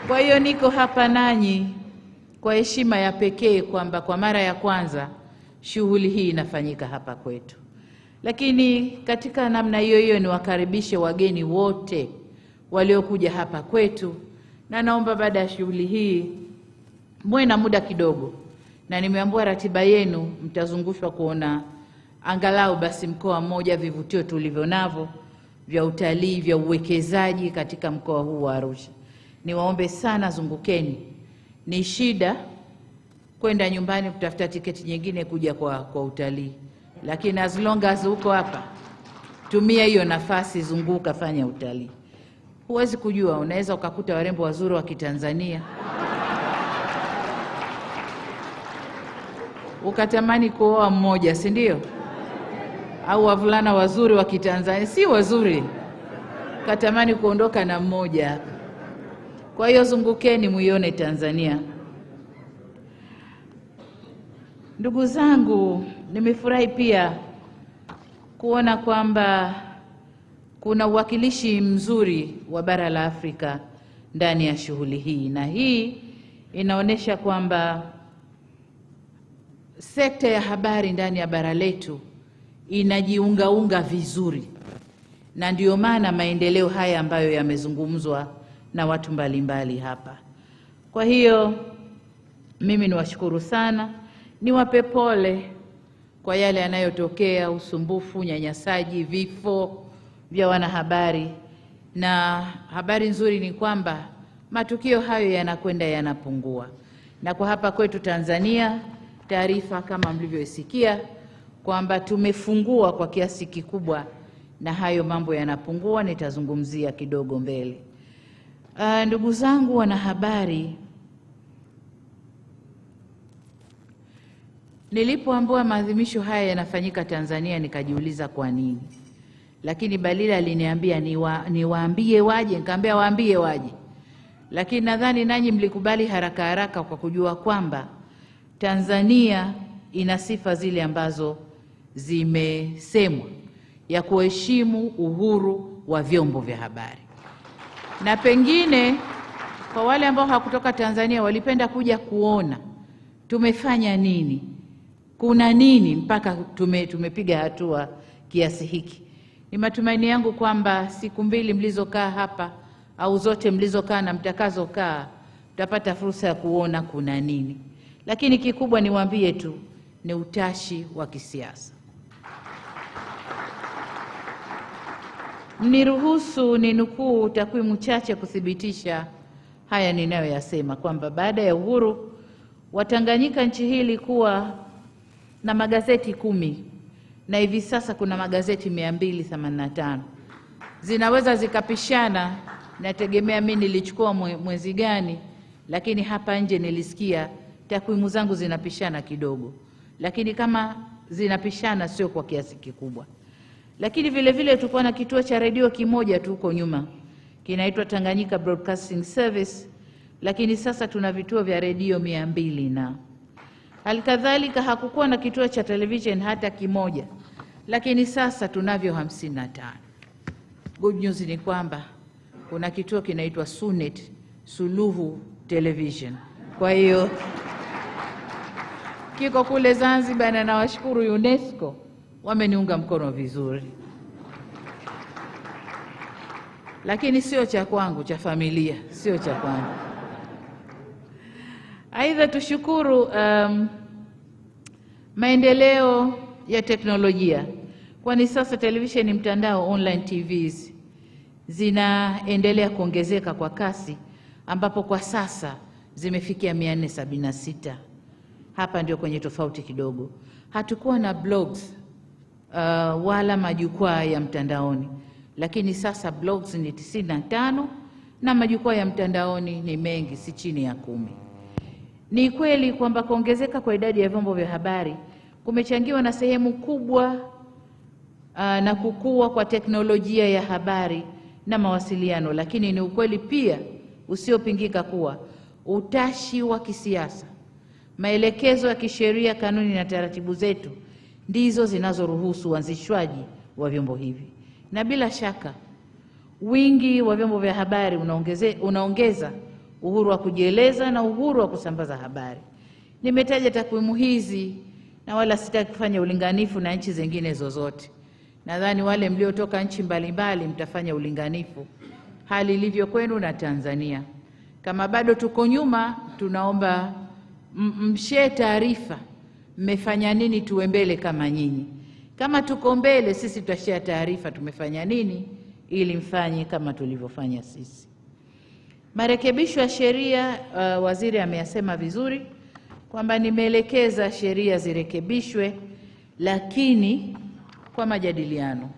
Kwa hiyo niko hapa nanyi kwa heshima ya pekee kwamba kwa mara ya kwanza shughuli hii inafanyika hapa kwetu. Lakini katika namna hiyo hiyo niwakaribishe wageni wote waliokuja hapa kwetu, na naomba baada ya shughuli hii mwe na muda kidogo, na nimeambiwa ratiba yenu mtazungushwa kuona angalau basi mkoa mmoja, vivutio tulivyo navyo vya utalii, vya uwekezaji katika mkoa huu wa Arusha. Niwaombe sana, zungukeni. Ni shida kwenda nyumbani kutafuta tiketi nyingine kuja kwa utalii, lakini as long as uko hapa, tumia hiyo nafasi, zunguka, fanya utalii. Huwezi kujua, unaweza ukakuta warembo wazuri wa Kitanzania ukatamani kuoa mmoja, si ndio? Au wavulana wazuri wa Kitanzania, si wazuri, katamani kuondoka na mmoja. Kwa hiyo zungukeni muione Tanzania. Ndugu zangu, nimefurahi pia kuona kwamba kuna uwakilishi mzuri wa bara la Afrika ndani ya shughuli hii, na hii inaonyesha kwamba sekta ya habari ndani ya bara letu inajiungaunga vizuri, na ndiyo maana maendeleo haya ambayo yamezungumzwa na watu mbalimbali hapa. Kwa hiyo mimi niwashukuru sana, niwape pole kwa yale yanayotokea, usumbufu, nyanyasaji, vifo vya wanahabari, na habari nzuri ni kwamba matukio hayo yanakwenda yanapungua. Na kwa hapa kwetu Tanzania, taarifa kama mlivyosikia kwamba tumefungua kwa kiasi kikubwa, na hayo mambo yanapungua, nitazungumzia kidogo mbele. Ndugu zangu wanahabari, nilipoambiwa maadhimisho haya yanafanyika Tanzania nikajiuliza kwa nini. Lakini Balila aliniambia niwaambie waje, nikamwambia waambie waje. Lakini nadhani nanyi mlikubali haraka haraka kwa kujua kwamba Tanzania ina sifa zile ambazo zimesemwa ya kuheshimu uhuru wa vyombo vya habari. Na pengine kwa wale ambao hawakutoka Tanzania walipenda kuja kuona tumefanya nini, kuna nini mpaka tumepiga hatua kiasi hiki. Ni matumaini yangu kwamba siku mbili mlizokaa hapa au zote mlizokaa na mtakazokaa mtapata fursa ya kuona kuna nini. Lakini kikubwa niwaambie tu ni utashi wa kisiasa. Niruhusu ninukuu takwimu chache kuthibitisha haya ninayoyasema, kwamba baada ya uhuru Watanganyika nchi hii ilikuwa na magazeti 10 na hivi sasa kuna magazeti 285. Zinaweza zikapishana, nategemea mimi nilichukua mwezi gani, lakini hapa nje nilisikia takwimu zangu zinapishana kidogo. Lakini kama zinapishana sio kwa kiasi kikubwa. Lakini vile vile tulikuwa na kituo cha redio kimoja tu huko nyuma, kinaitwa Tanganyika Broadcasting Service, lakini sasa tuna vituo vya redio 200 na halikadhalika hakukuwa na kituo cha television hata kimoja, lakini sasa tunavyo 55. Good news ni kwamba kuna kituo kinaitwa Sunet, Suluhu Television. Kwa hiyo kiko kule Zanzibar, na nawashukuru UNESCO wameniunga mkono vizuri. Lakini sio cha kwangu, cha familia, sio cha kwangu. Aidha tushukuru maendeleo ya teknolojia, kwani sasa televisheni mtandao, online TVs zinaendelea kuongezeka kwa kasi, ambapo kwa sasa zimefikia 476. Hapa ndio kwenye tofauti kidogo. Hatukuwa na blogs wala majukwaa ya mtandaoni, lakini sasa blogs ni 95 na majukwaa ya mtandaoni ni mengi, si chini ya 10. Ni kweli kwamba kuongezeka kwa idadi ya vyombo vya habari kumechangiwa na sehemu kubwa na kukua kwa teknolojia ya habari na mawasiliano, lakini ni ukweli pia usiopingika kuwa utashi wa kisiasa, maelekezo ya kisheria, kanuni na taratibu zetu ndizo zinazoruhusu uanzishwaji wa vyombo hivi. Na bila shaka wingi wa vyombo vya habari unaongeza uhuru wa kujieleza na uhuru wa kusambaza habari. Nimetaja takwimu hizi na wala sitaki kufanya ulinganifu na nchi zingine zozote. Nadhani wale mliotoka nchi mbalimbali mtafanya ulinganifu hali ilivyo kwenu na Tanzania. Kama bado tuko nyuma, tunaomba mshare taarifa, mmefanya nini tuwe mbele kama nyinyi. Kama tuko mbele, sisi tutashare taarifa tumefanya nini ili mfanye kama tulivyofanya sisi. Marekebisho ya sheria, waziri ameyasema vizuri kwamba nimeelekeza sheria zirekebishwe, lakini kwa majadiliano.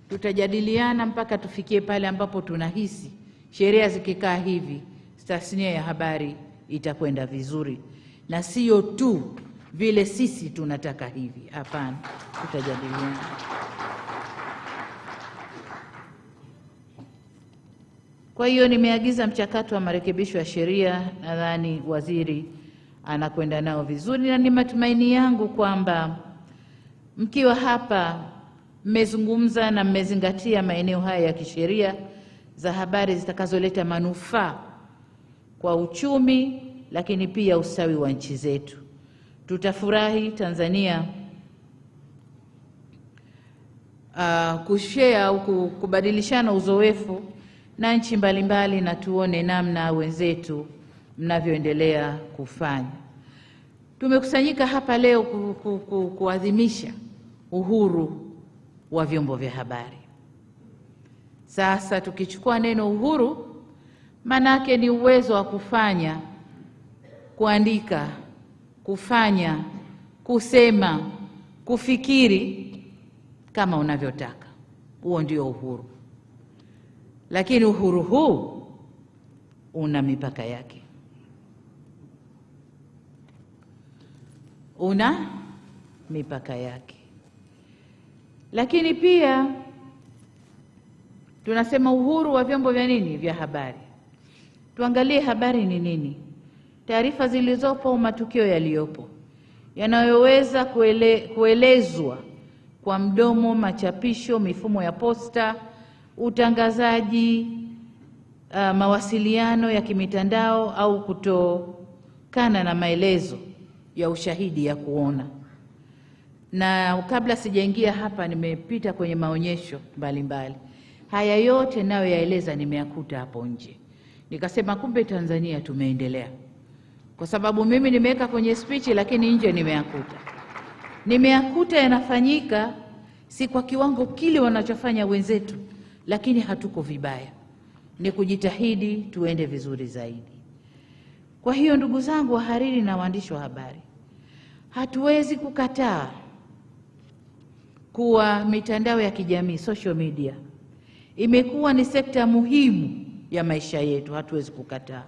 Tutajadiliana mpaka tufikie pale ambapo tunahisi sheria zikikaa hivi tasnia ya habari itakwenda vizuri, na sio tu vile sisi tunataka hivi. Hapana, tutajadiliana. Kwa hiyo nimeagiza mchakato wa marekebisho ya sheria, nadhani waziri anakwenda nao vizuri, na ni matumaini yangu kwamba mkiwa hapa mmezungumza na mmezingatia maeneo haya ya kisheria za habari zitakazoleta manufaa kwa uchumi lakini pia ustawi wa nchi zetu. Tutafurahi Tanzania kushare au kubadilishana uzoefu na nchi mbalimbali, na tuone namna wenzetu mnavyoendelea kufanya. Tumekusanyika hapa leo kuadhimisha uhuru wa vyombo vya habari. Sasa tukichukua neno uhuru, manake ni uwezo wa kufanya, kuandika, kufanya, kusema, kufikiri kama unavyotaka. Huo ndio uhuru. Lakini uhuru huu una mipaka yake. Una mipaka yake. Lakini pia tunasema uhuru wa vyombo vya nini? Vya habari. Tuangalie habari ni nini? Taarifa zilizopo, matukio yaliyopo, yanayoweza kuelezwa kwa mdomo, machapisho, mifumo ya posta, utangazaji, mawasiliano ya kimitandao, au kutokana na maelezo ya ushahidi ya kuona. Na kabla sijaingia hapa, nimepita kwenye maonyesho mbalimbali. Haya yote nayo yaeleza nimeyakuta hapo nje. Nikasema kumbe Tanzania tumeendelea. Kwa sababu mimi nimeweka kwenye speech, lakini nje nimeyakuta yanafanyika, si kwa kiwango kile wanachofanya wenzetu, lakini hatuko vibaya. Ni kujitahidi tuende vizuri zaidi. Kwa hiyo ndugu zangu wahariri na waandishi wa habari, hatuwezi kukataa kuwa mitandao ya kijamii, social media, imekuwa ni sekta muhimu ya maisha yetu. Hatuwezi kukataa.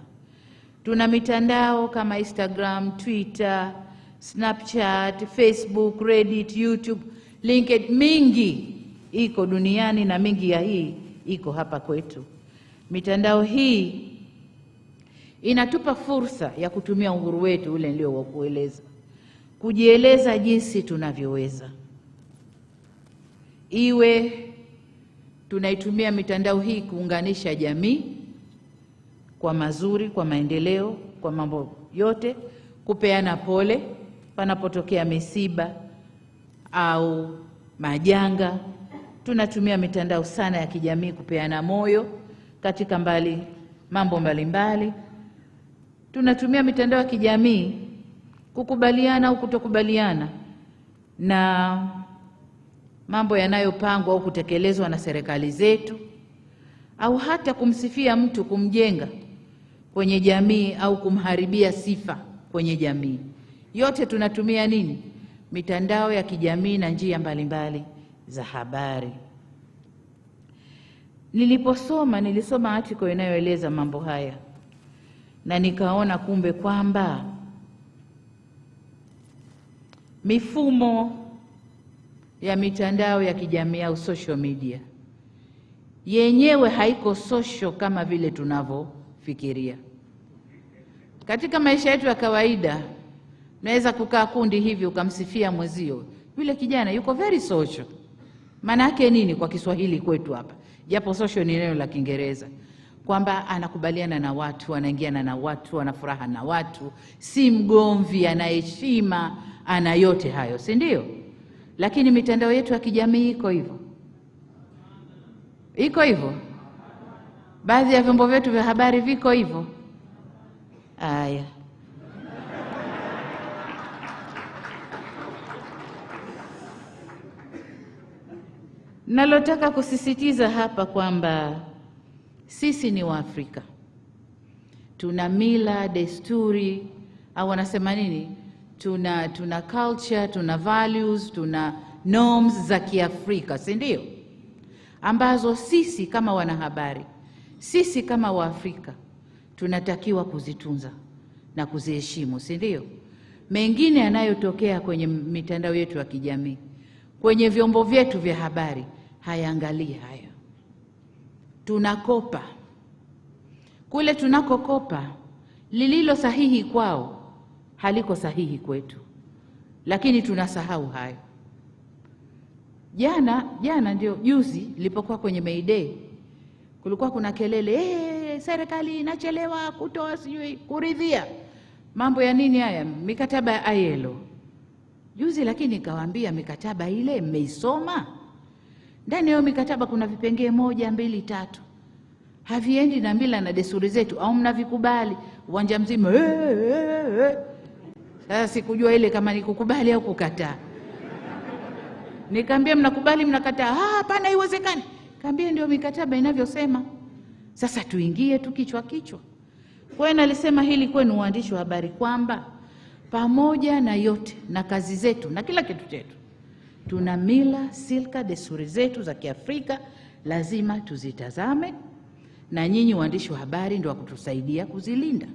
Tuna mitandao kama Instagram, Twitter, Snapchat, Facebook, Reddit, YouTube, LinkedIn, mingi iko duniani na mingi ya hii iko hapa kwetu. Mitandao hii inatupa fursa ya kutumia uhuru wetu ule ndio wa kueleza, kujieleza jinsi tunavyoweza. Iwe tunaitumia mitandao hii kuunganisha jamii kwa mazuri, kwa maendeleo, kwa mambo yote, kupeana pole panapotokea misiba au majanga. Tunatumia mitandao sana ya kijamii kupeana moyo katika mambo mbalimbali. Tunatumia mitandao ya kijamii kukubaliana au kutokubaliana na mambo yanayopangwa au kutekelezwa na serikali zetu, au hata kumsifia mtu, kumjenga kwenye jamii au kumharibia sifa kwenye jamii. Yote tunatumia nini? Mitandao ya kijamii na njia mbalimbali za habari. Nilisoma article inayoeleza mambo haya, na nikaona kumbe kwamba mifumo ya mitandao ya kijamii au social media yenyewe haiko social kama vile tunavyofikiria. Katika maisha yetu ya kawaida, naweza kukaa kundi hivi ukamsifia mwezio, yule kijana yuko very social. Maana yake nini kwa Kiswahili kwetu hapa? Japo social ni neno la Kiingereza, kwamba anakubaliana na watu, anaingiana na watu, ana furaha na watu, si mgomvi, ana heshima, ana yote hayo, si ndio? Lakini mitandao yetu ya kijamii iko hivyo? Iko hivyo? Baadhi ya vyombo vyetu vya habari viko hivyo? Aya. Nalotaka kusisitiza hapa kwamba sisi ni Waafrika. Tuna mila, desturi, au wanasema nini? Tuna culture, tuna values, tuna norms za Kiafrika, si ndio? Ambazo sisi kama wanahabari, sisi kama Waafrika tunatakiwa kuzitunza na kuziheshimu, si ndio? Mengine yanayotokea kwenye mitandao yetu ya kijamii, kwenye vyombo vyetu vya habari, hayaangalii hayo. Tunakopa. Kule tunakokopa, lililo sahihi kwao haliko sahihi kwetu, lakini tunasahau hayo. Jana ndio juzi nilipokuwa kwenye May Day, kulikuwa kuna kelele, serikali inachelewa kutoa sijui kuridhia. Mambo ya nini haya? Mikataba ya ILO. Juzi lakini nikawaambia mikataba ile mmeisoma? Ndani ya mikataba kuna vipengee 1, 2, 3. Haviendi na mila na desturi zetu au mnavikubali uwanja mzima. Sasa sikujua ile kama ni kukubali au kukataa. Nikamwambia mnakubali mnakataa? Hapana, haiwezekani. Kaambia ndio mikataba inavyosema. Sasa tuingie tu kichwa. Kwa hiyo nalisema hili kwenu waandishi wa habari kwamba pamoja na yote na kazi zetu na kila kitu chetu, tuna mila, silka, desturi zetu za Kiafrika lazima tuzitazame, na nyinyi waandishi wa habari ndio wakutusaidia kuzilinda.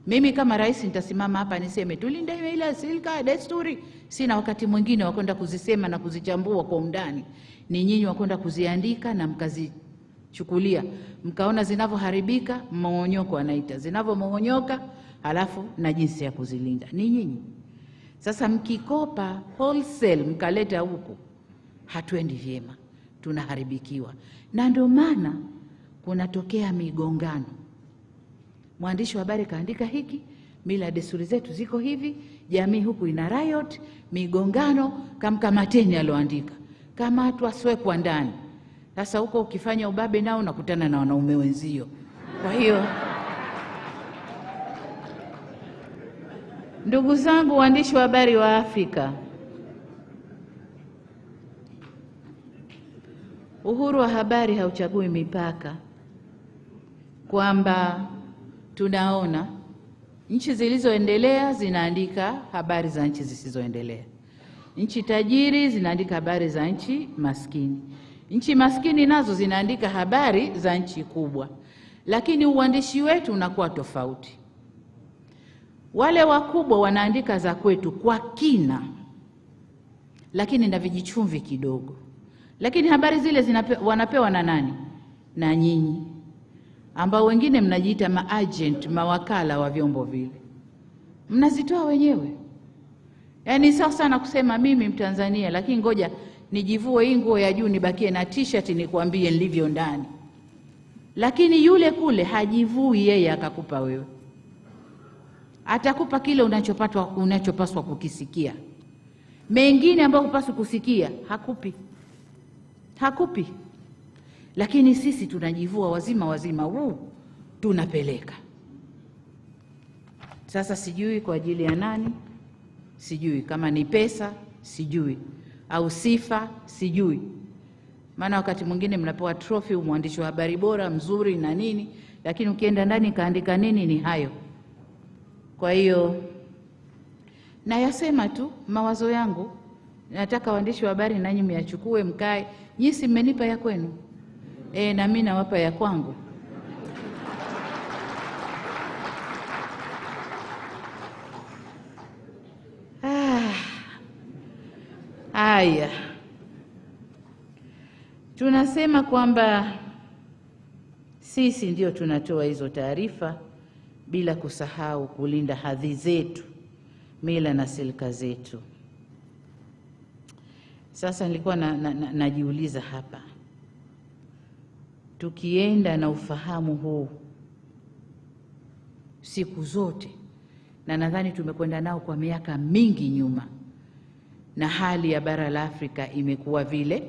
Mimi kama rais nitasimama hapa niseme tulinde mila, silka, desturi. Sina wakati mwingine wa kwenda kuzisema na kuzichambua kwa undani. Ni nyinyi wa kwenda kuziandika na mkazichukulia. Mkaona zinavyoharibika, mmonyoko anaita. Zinavyomonyoka, halafu na jinsi ya kuzilinda. Ni nyinyi. Sasa mkikopa wholesale mkaleta huku, hatuendi vyema. Tunaharibikiwa. Na ndio maana kunatokea migongano. Mwandishi wa habari kaandika hiki, mila desturi zetu ziko hivi, jamii huku ina riot, migongano, kamkamateni aloandika. Kama tuaswekwa ndani. Sasa huko ukifanya ubabe nao nakutana na wanaume wenzio. Kwa hiyo ndugu zangu waandishi wa habari wa Afrika, uhuru wa habari hauchagui mipaka, kwamba tunaona nchi zilizoendelea zinaandika habari za nchi zisizoendelea. Nchi tajiri zinaandika habari za nchi maskini. Nchi maskini nazo zinaandika habari za nchi kubwa. Lakini uandishi wetu unakuwa tofauti. Wale wakubwa wanaandika za kwetu kwa kina, lakini na vijichumvi kidogo. Lakini habari zile wanapewa na nani? Na nyinyi, ambao wengine mnajiita maagent, mawakala wa vyombo vile. Mnazitoa wenyewe. Yaani sasa na kusema mimi Mtanzania, lakini ngoja nijivue hii nguo ya juu nibakie na t-shirt nikwambie nilivyo ndani. Lakini yule kule hajivui yeye akakupa wewe. Atakupa kile unachopaswa kukisikia. Mengine ambayo hupaswi kusikia hakupi. Lakini sisi tunajivua wazima tunapeleka. Sasa sijui kwa ajili ya nani, sijui kama ni pesa, sijui au sifa, sijui. Maana wakati mwingine mnapewa trophy mwandishi wa habari bora mzuri na nini, lakini ukienda ndani kaandika nini ni hayo. Kwa hiyo nayasema tu mawazo yangu, nataka waandishi wa habari nanyi myachukue mkae. Nyinyi mmenipa ya kwenu, na mimi nawapa ya kwangu. Haya, tunasema kwamba sisi ndio tunatoa hizo taarifa bila kusahau kulinda hadhi zetu, mila na silka zetu. Sasa nilikuwa najiuliza hapa, tukienda na ufahamu huu siku zote, na nadhani tumekwenda nao kwa miaka mingi nyuma, na hali ya bara la Afrika imekuwa vile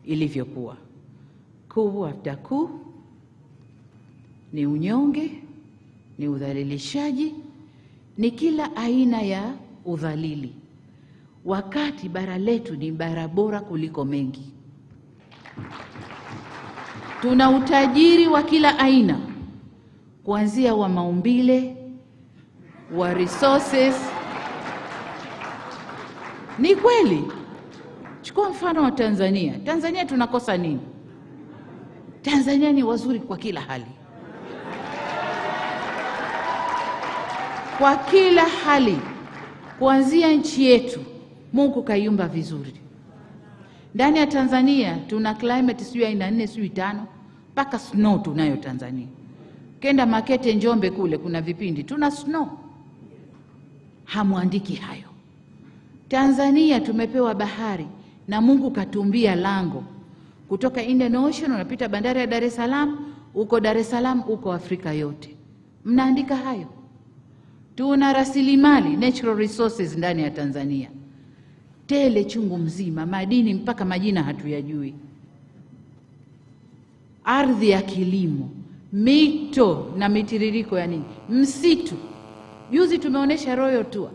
ilivyokuwa. Coup after coup, ni unyonge, ni udhalilishaji, ni kila aina ya udhalili. Wakati bara letu ni bara bora kuliko mengi. Tuna utajiri wa kila aina, kuanzia wa maumbile, wa resources. Ni kweli. Chukua mfano wa Tanzania. Tanzania tunakosa nini? Tanzania ni wazuri kwa kila hali. Kwa kila hali. Kuanzia nchi yetu, Mungu kaiumba vizuri. Ndani ya Tanzania tuna climate sio aina 4 sio 5, mpaka snow tunayo Tanzania. Kenda Makete Njombe kule kuna vipindi tuna snow. Hamuandiki hayo. Tanzania tumepewa bahari na Mungu katumbia lango. Kutoka Indian Ocean unapita bandari ya Dar es Salaam, uko Dar es Salaam, uko Afrika yote. Mnaandika hayo. Tuna rasilimali, natural resources ndani ya Tanzania tele chungu mzima, madini mpaka majina hatuyajui, ardhi ya kilimo, mito na mitiririko ya nini, msitu. Juzi tumeonesha Royal Tour,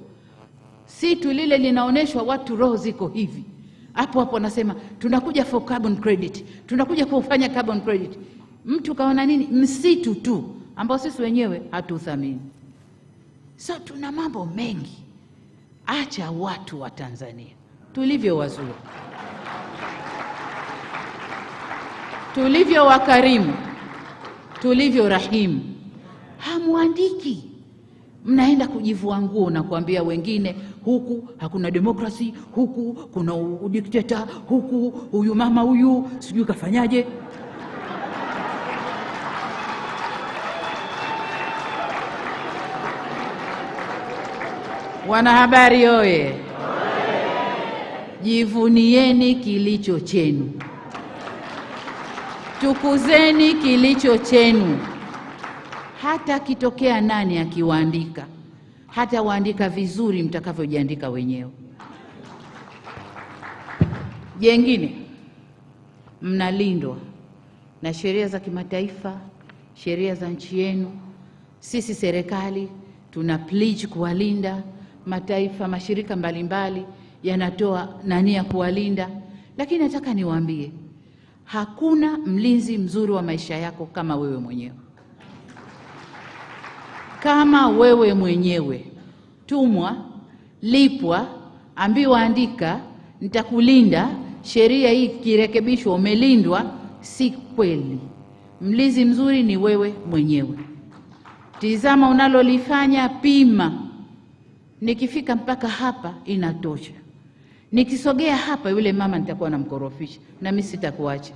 situ lile linaoneshwa watu roho ziko hivi. Hapo hapo nasema tunakuja for carbon credit, tunakuja kufanya carbon credit. Mtu kaona nini? Msitu tu ambao sisi wenyewe hatuthamini. So tuna mambo mengi. Acha watu wa Tanzania tulivyo wazuri, tulivyo wakarimu, tulivyo rahimu. Hamuandiki, mnaenda kujivua nguo na kuambia wengine huku hakuna demokrasi, huku kuna udikteta, huku huyu mama huyu sijui kafanyaje. Wanahabari oye! Jivunieni kilicho chenu, tukuzeni kilicho chenu. Hata kitokea nani akiwaandika, hata waandika vizuri mtakavyojiandika wenyewe. Jengine, mnalindwa na sheria za kimataifa, sheria za nchi yenu. Sisi serikali tuna pledge kuwalinda. Mataifa, mashirika mbalimbali yanatoa nania kuwalinda. Lakini nataka niwaambie, hakuna mlinzi mzuri wa maisha yako kama wewe mwenyewe. Kama wewe mwenyewe tumwa, lipwa, ambiwa andika, nitakulinda, sheria hii kirekebishwa, umelindwa, si kweli. Mlinzi mzuri ni wewe mwenyewe. Tizama unalolifanya, pima. Nikifika mpaka hapa inatosha. Nikisogea hapa yule mama nitakuwa namkorofisha, na mimi sitakuacha.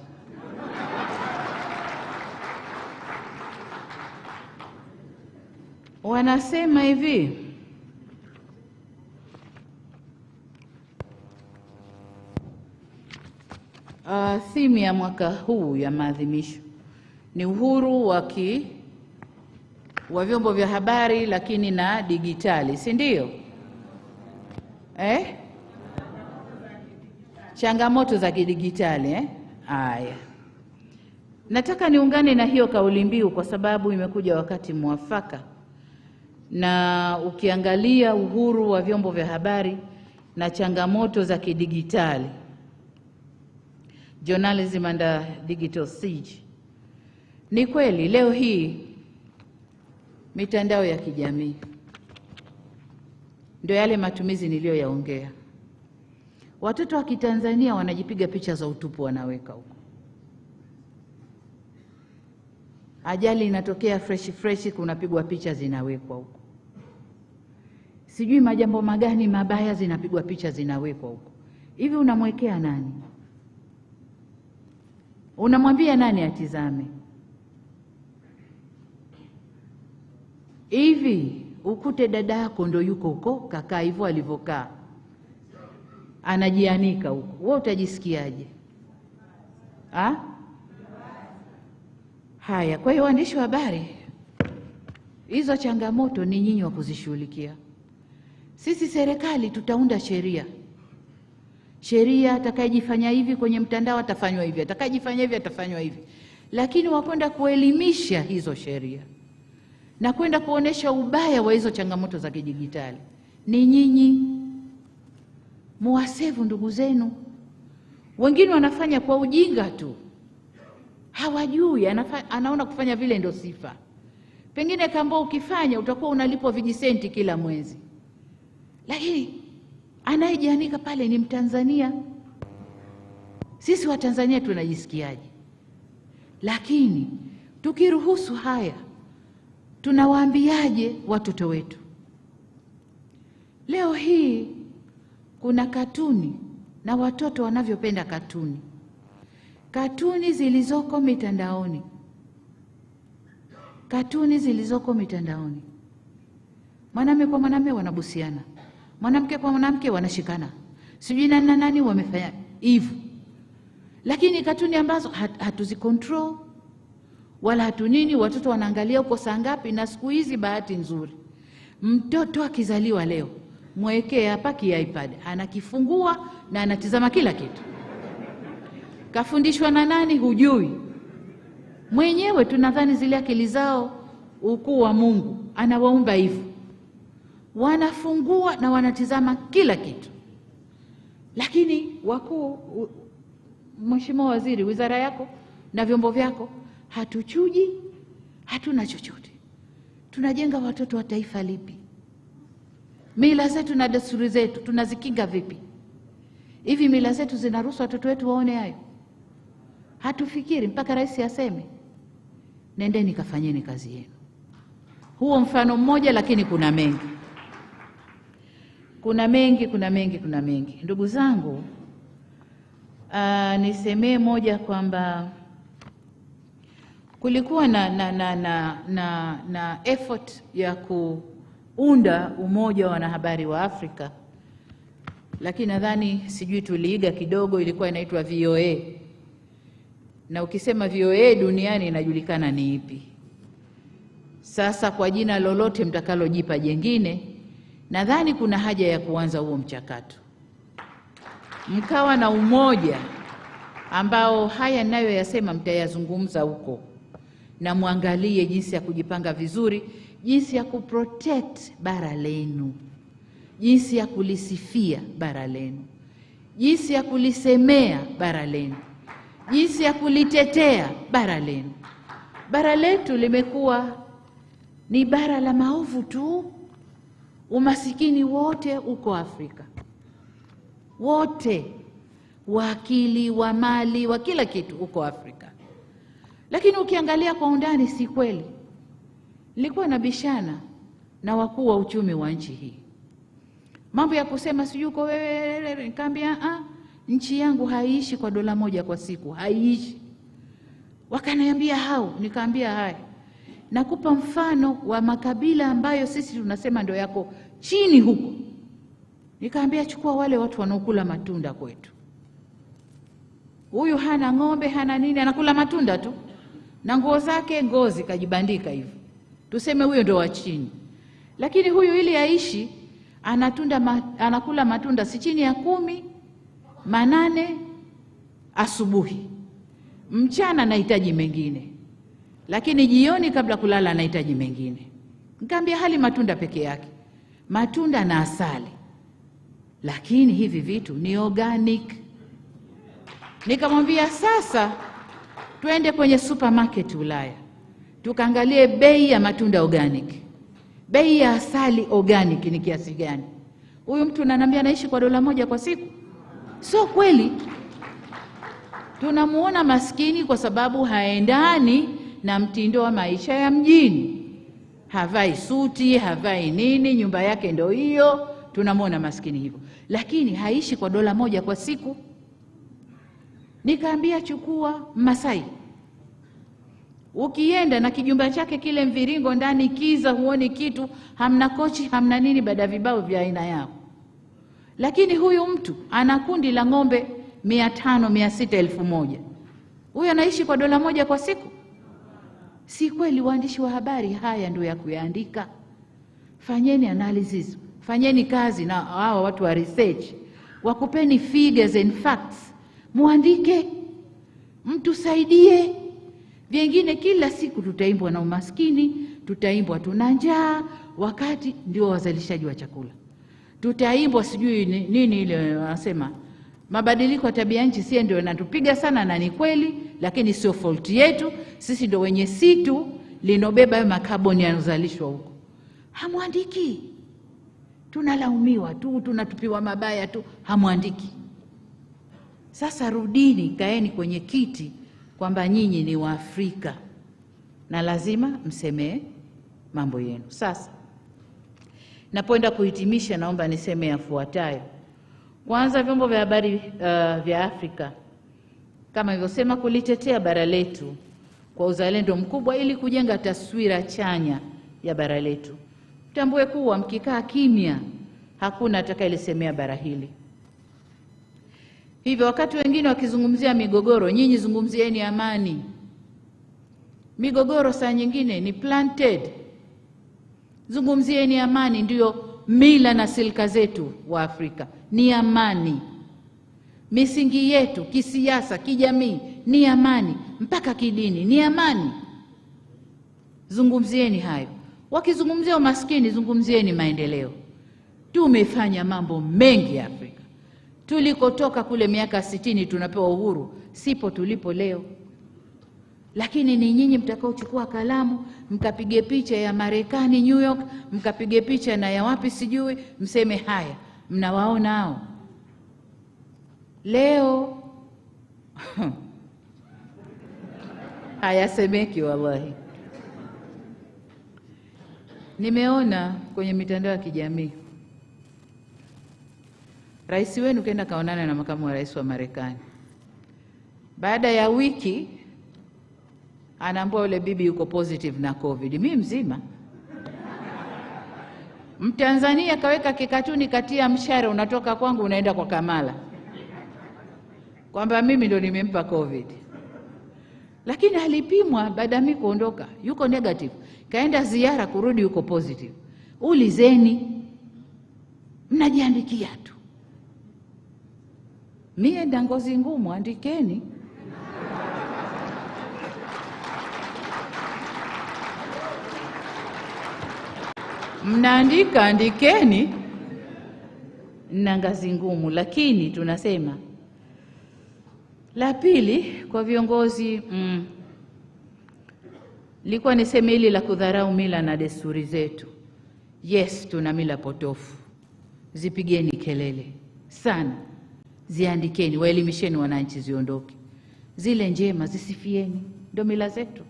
Wanasema hivi, theme ya mwaka huu ya maadhimisho ni uhuru wa vyombo vya habari lakini na digitali, si ndio? Changamoto za kidigitali. Haya, nataka niungane na hiyo kauli mbiu kwa sababu imekuja wakati mwafaka. Na ukiangalia uhuru wa vyombo vya habari na changamoto za kidigitali, journalism under digital siege, ni kweli leo hii mitandao ya kijamii ndio yale matumizi niliyoyaongea. Watoto wa Kitanzania wanajipiga picha za utupu wanaweka huko. Ajali inatokea fresh kunapigwa picha zinawekwa huko. Sijui majambo magani mabaya zinapigwa picha zinawekwa huko. Hivi unamwekea nani? Unamwambia nani atizame? Hivi ukute dada yako ndo yuko huko kakaa hivyo alivyokaa, anajianika huko, wewe utajisikiaje? Haya, kwa hiyo waandishi wa habari, hizo changamoto ni nyinyi wa kuzishughulikia. Sisi serikali tutaunda sheria, atakayejifanya hivi kwenye mtandao atafanywa hivi, atakayejifanya hivi atafanywa hivi. Lakini wakwenda kuelimisha hizo sheria na kwenda kuonesha ubaya wa hizo changamoto za kidijitali ni nyinyi. Muwasevu ndugu zenu. Wengine wanafanya kwa ujinga tu, hawajui, anaona kufanya vile ndio sifa. Pengine kama ukifanya utakuwa unalipwa vijisenti kila mwezi, lakini anayejianika pale ni Mtanzania. Sisi wa Tanzania tunajisikiaje? Lakini tukiruhusu haya, tunawaambiaje watoto wetu? Leo hii kuna katuni na watoto wanavyopenda katuni. Katuni zilizoko mitandaoni. Katuni zilizoko mitandaoni. Mwanamume kwa mwanamume wanabusiana. Mwanamke kwa mwanamke wanashikana. Sijui nani nani wamefanya hivyo. Lakini katuni ambazo hatuzicontrol wala hatunini, watoto wanaangalia uko saa ngapi. Na siku hizi bahati nzuri, Mtoto akizaliwa leo, mwekee hapa iPad, anakifungua na anatizama kila kitu. Kafundishwa na nani? Hujui. Mwenyewe tunadhani zile akili zao ukuu wa Mungu anawaumba hivyo. Wanafungua na wanatizama kila kitu. Lakini wakuu, Mheshimiwa Waziri, wizara yako na vyombo vyako, hatuchuji, hatuna chochote. Tunajenga watoto wa taifa lipi? Mila zetu na desturi zetu tunazikinga vipi? Hivi mila zetu zinaruhusu watoto wetu waone hayo? Hatufikiri mpaka Rais aseme nendeni kafanyeni kazi yenu. Huo mfano mmoja, lakini kuna mengi. Kuna mengi. Ndugu zangu, nisemee moja kwamba kulikuwa na effort ya kuunda umoja wa wanahabari wa Afrika, lakini nadhani sijui tuliiga kidogo, ilikuwa inaitwa VOA. Na ukisema VOA duniani inajulikana ni ipi. Sasa kwa jina lolote mtakalojipa jengine, nadhani kuna haja ya kuanza huo mchakato. Mkawa na umoja ambao haya nayo yasema mtayazungumza huko, na muangalie jinsi ya kujipanga vizuri, jinsi ya kuprotect bara lenu, jinsi ya kulisifia bara lenu, jinsi ya kulisemea bara lenu, jinsi ya kulitetea bara lenu. Bara letu limekuwa ni bara la maovu tu. Umasikini wote uko Afrika, wote, wa akili, wa mali, wa kila kitu uko Afrika. Lakini ukiangalia kwa undani si kweli. Nilikuwa nabishana na wakuu wa uchumi wa nchi hii, mambo ya kusema sijui uko wewe, nikamwambia nchi yangu haiishi kwa $1 kwa siku, haiishi. Wakaniambia hao, nikamwambia haya, nakupa mfano wa makabila ambayo sisi tunasema ndio yako chini huko. Nikamwambia chukua wale watu wanaokula matunda kwetu. Huyu hana ng'ombe, hana nini, anakula matunda tu. Na nguo zake ngozi kajibandika hivyo. Tuseme huyo ndio wa chini. Lakini huyu ili aishi anakula matunda si chini ya 10, 8 asubuhi. Mchana anahitaji mengine. Lakini jioni kabla kulala anahitaji mengine. Nikamwambia hali matunda peke yake. Matunda na asali. Lakini hivi vitu ni organic. Nikamwambia sasa twende kwenye supermarket Ulaya, tukaangalie bei ya matunda organic, bei ya asali organic ni kiasi gani. Huyu mtu ananiambia anaishi kwa $1 kwa siku. Sio kweli. Tunamuona maskini kwa sababu haendani na mtindo wa maisha ya mjini. Havai suti, havai nini, nyumba yake ndio hiyo, tunamuona maskini hivyo. Lakini haishi kwa $1 kwa siku. Nikaambia chukua Masai. Ukienda na kijumba chake kile mviringo ndani kiza, huoni kitu, hamna kochi, hamna nini, baada vibao vya aina yao. Lakini huyu mtu ana kundi la ng'ombe 500, 600, 1000. Huyu anaishi kwa $1 kwa siku. Si kweli? Waandishi wa habari, haya ndio ya kuyaandika. Fanyeni analysis, fanyeni kazi na hawa watu wa research, wakupeni figures and facts, muandike, mtusaidie. Vingine kila siku tutaimbwa na umaskini, tutaimbwa tuna njaa, wakati ndio wazalishaji wa chakula. Tutaimbwa sijui nini ile wanasema mabadiliko ya tabia nchi, si ndio yanatupiga sana, na ni kweli, lakini sio fault yetu. Sisi ndio wenye situ linobeba makaboni yanozalishwa huko. Hamwandiki. Tunalaumiwa tu, tunatupiwa mabaya tu, hamwandiki. Sasa rudini, kaeni kwenye kiti kwamba nyinyi ni Waafrika na lazima msemee mambo yenu. Sasa napoenda kuhitimisha, naomba niseme yafuatayo. Kwanza, vyombo vya habari vya Afrika kama nilivyosema, kulitetea bara letu kwa uzalendo mkubwa ili kujenga taswira chanya ya bara letu. Tambue kuwa mkikaa kimya hakuna atakayelisemea bara hili. Hivyo wakati wengine wakizungumzia migogoro, nyinyi zungumzieni amani. Migogoro saa nyingine ni planted. Zungumzieni amani, ndio mila na silka zetu wa Afrika. Ni amani. Misingi yetu kisiasa, kijamii ni amani, mpaka kidini ni amani. Zungumzieni hayo. Wakizungumzia umaskini, zungumzieni maendeleo. Tumefanya mambo mengi Afrika. Tulikotoka kule miaka 60 tunapewa uhuru, sipo tulipo leo. Lakini ni nyinyi mtakaochukua kalamu, mkapige picha ya Marekani New York, mkapige picha na ya wapi sijui, mseme haya, mnawaona hao. Leo hayasemeki wallahi. Nimeona kwenye mitandao ya kijamii rais wenu kaenda kaonana na makamu wa rais wa Marekani. Baada ya wiki anaambiwa yule bibi yuko positive na COVID. Mimi mzima. Mtanzania kaweka kikatuni katia mshare, unatoka kwangu unaenda kwa Kamala, kwamba mimi ndo nimempa COVID. Lakini alipimwa baada ya mimi kuondoka, yuko negative. Kaenda ziara, kurudi yuko positive. Ulizeni, mnajiandikia tu. Mie nda ngozi ngumu, andikeni. Mnaandika, andikeni. Na ngazi ngumu. Lakini tunasema la pili kwa viongozi, likuwa niseme hili la kudharau mila na desturi zetu. Yes, tuna mila potofu. Zipigeni kelele sana. Ziandikeni, waelimisheni wananchi ziondoke. Zile njema zisifieni, ndio mila zetu.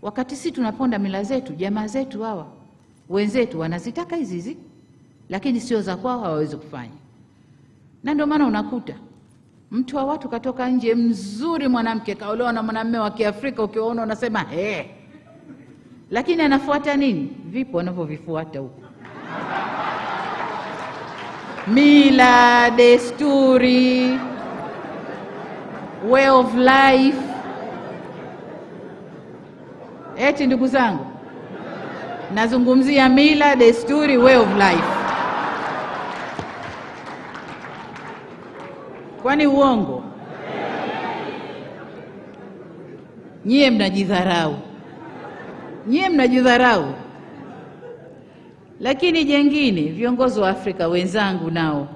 Wakati sisi tunaponda mila zetu, jamaa zetu hawa wenzetu wanazitaka hizi, lakini sio za kwao, hawawezi kufanya. Na ndio maana unakuta mtu wa watu katoka nje mzuri, mwanamke kaolewa na mwanamume wa Kiafrika, ukiona unasema lakini anafuata nini? Vipo wanavyovifuata huko. Mila, desturi, way of life. Eti ndugu zangu, nazungumzia mila, desturi, way of life. Kwani uongo? Nyie mnajidharau. Nyie mnajidharau. Lakini jengine, viongozi wa Afrika wenzangu, nao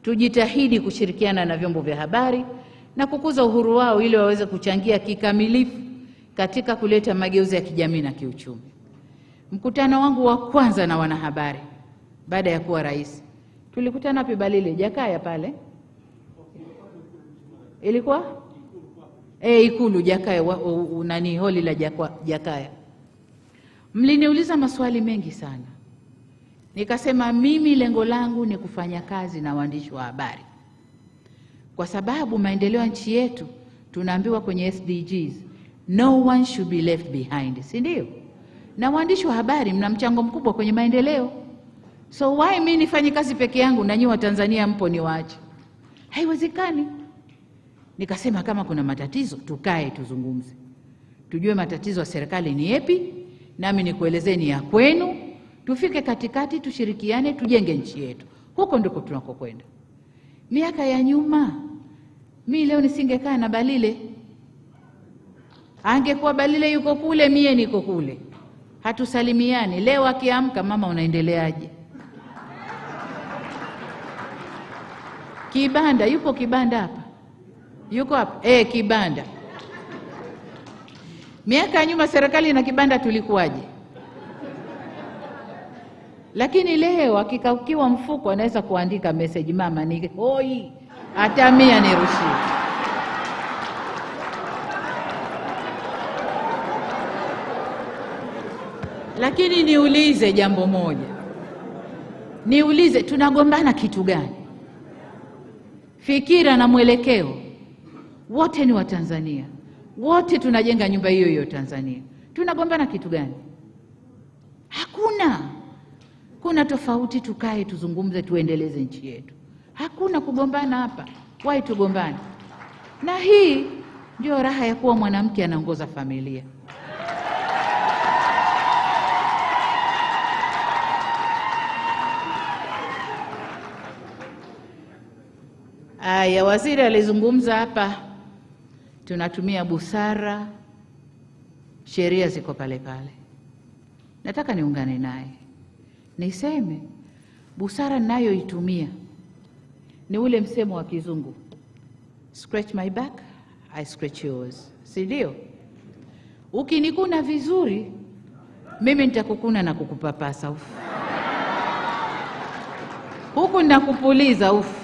tujitahidi kushirikiana na vyombo vya habari na kukuza uhuru wao ili waweze kuchangia kikamilifu katika kuleta mageuzi ya kijamii na kiuchumi. Mkutano wangu wa kwanza na wanahabari baada ya kuwa rais, tulikutana wapi? Balile, Jakaya pale. Ilikuwa Ikulu Jakaya, nani, holi la Jakaya. Mliniuliza maswali mengi sana. Nikasema mimi lengo langu ni kufanya kazi na waandishi wa habari, kwa sababu maendeleo ya nchi yetu tunaambiwa kwenye SDGs, no one should be left behind, si ndio? Na waandishi wa habari mna mchango mkubwa kwenye maendeleo. So why mimi nifanye kazi peke yangu na nyinyi wa Tanzania mpo niwaache? Haiwezekani. Nikasema kama kuna matatizo tukae tuzungumze, tujue matatizo ya serikali ni yapi, nami nikuelezeni ya kwenu, tufike katikati, tushirikiane, tujenge nchi yetu. Huko ndiko tunakokwenda. Miaka ya nyuma mimi leo nisingekaa na Balile, angekuwa Balile yuko kule, mie niko kule, hatusalimiani. Leo akiamka, mama unaendeleaje? Kibanda, yupo Kibanda hapa? Yuko hapa? Kibanda. Miaka ya nyuma serikali na Kibanda tulikuwaje? Lakini leo akikaukiwa mfuko anaweza kuandika message, mama ni hoi, hata 100 nirushie. Lakini niulize jambo moja. Niulize, tunagombana kitu gani? Fikira na mwelekeo. Wote ni wa Tanzania. Wote tunajenga nyumba hiyo hiyo Tanzania. Tunagombana kitu gani? Hakuna. Kuna tofauti, tukae tuzungumze, tuendeleze nchi yetu. Hakuna kugombana hapa. Why tugombane? Na hii ndio raha ya kuwa mwanamke anaongoza familia. Aya, waziri alizungumza hapa, tunatumia busara, sheria ziko pale pale. Nataka niungane naye. Niseme busara ninayoitumia ni ule msemo wa kizungu, scratch my back, I scratch yours. Si ndio? Ukinikuna vizuri, mimi nitakukuna na kukupapasa ufu. Huku ninakupuliza ufu.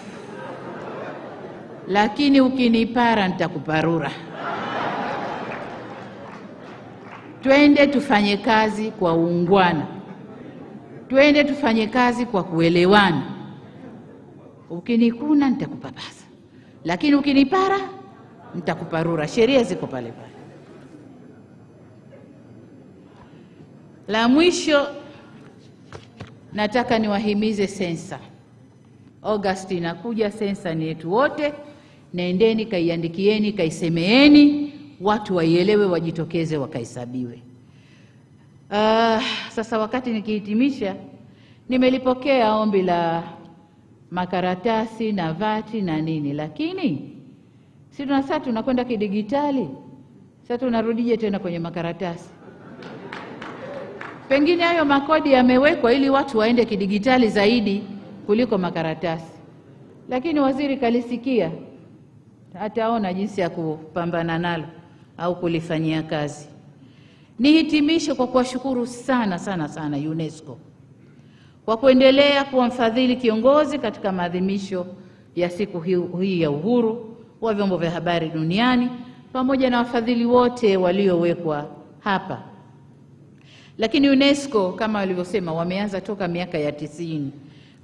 Lakini ukinipara nitakuparura. Twende tufanye kazi kwa uungwana. Twende tufanye kazi kwa kuelewana. Ukinikuna nitakupapasa. Lakini ukinipara nitakuparura. Sheria ziko pale pale. La mwisho, nataka niwahimize sensa. August inakuja, sensa ni yetu wote. Nendeni kaiandikieni, kaisemeeni, watu waielewe, wajitokeze, wakahesabiwe. Sasa wakati nikihitimisha, nimelipokea ombi la makaratasi na vati na nini, lakini si sasa tunakwenda kidigitali. Sasa tunarudije tena kwenye makaratasi? Pengine hayo makodi yamewekwa ili watu waende kidigitali zaidi kuliko makaratasi. Lakini waziri kalisikia, ataona jinsi ya kupambana nalo au kulifanyia kazi. Nihitimishe kwa kuwashukuru sana sana sana UNESCO kwa kuendelea kuwa mfadhili kiongozi katika maadhimisho ya siku hii ya uhuru wa vyombo vya habari duniani, pamoja na wafadhili wote waliowekwa hapa. Lakini UNESCO kama walivyosema wameanza toka miaka ya 90.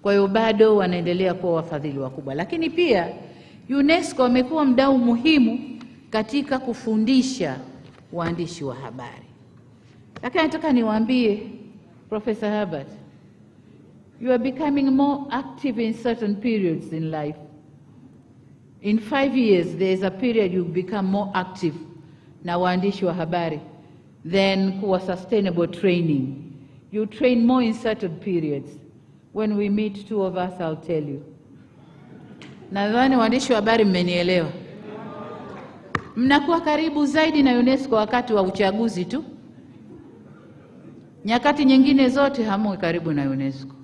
Kwa hiyo bado wanaendelea kuwa wafadhili wakubwa. Lakini pia UNESCO wamekuwa mdau muhimu katika kufundisha waandishi wa habari. Lakini nataka niwaambie Professor Herbert, you are becoming more active in certain periods in life. In 5 years there is a period you become more active na waandishi wa habari than kuwa sustainable training. You train more in certain periods. When we meet, two of us, I'll tell you. Nadhani waandishi wa habari mmenielewa. Mnakuwa karibu zaidi na UNESCO wakati wa uchaguzi tu. Nyakati nyingine zote hamwe karibu na UNESCO.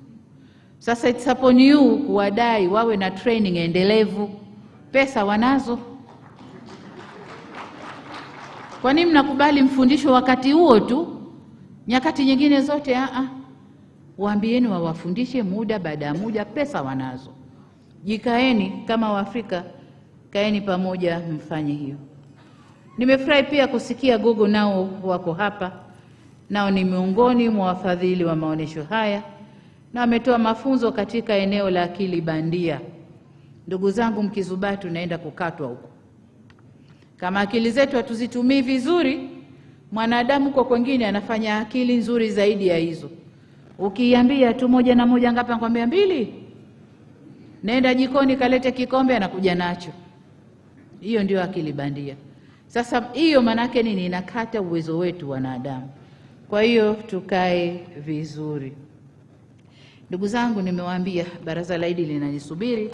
Sasa it's upon you kuwadai wawe na training endelevu. Pesa wanazo. Kwa nini mnakubali mfundisho wakati huo tu? Nyakati nyingine zote waambieni wawafundishe muda baada ya muda, pesa wanazo. Jikaeni kama Waafrika, kaeni pamoja mfanye hiyo. Nimefurahi pia kusikia Google nao wako hapa. Nao ni miongoni mwa wafadhili wa maonesho haya na wametoa mafunzo katika eneo la akili bandia. Ndugu zangu, mkizubaa tunaenda kukatwa huko. Kama akili zetu hatuzitumii vizuri, mwanadamu kwa kwingine anafanya akili nzuri zaidi ya hizo. Ukiambia tu 1 na 1 ngapi, anakuambia 2. Nenda jikoni kalete kikombe, anakuja nacho. Hiyo ndio akili bandia. Sasa hiyo manake nini? Inakata uwezo wetu wanadamu. Kwa hiyo tukae vizuri. Ndugu zangu, nimewaambia baraza la Idi linanisubiri.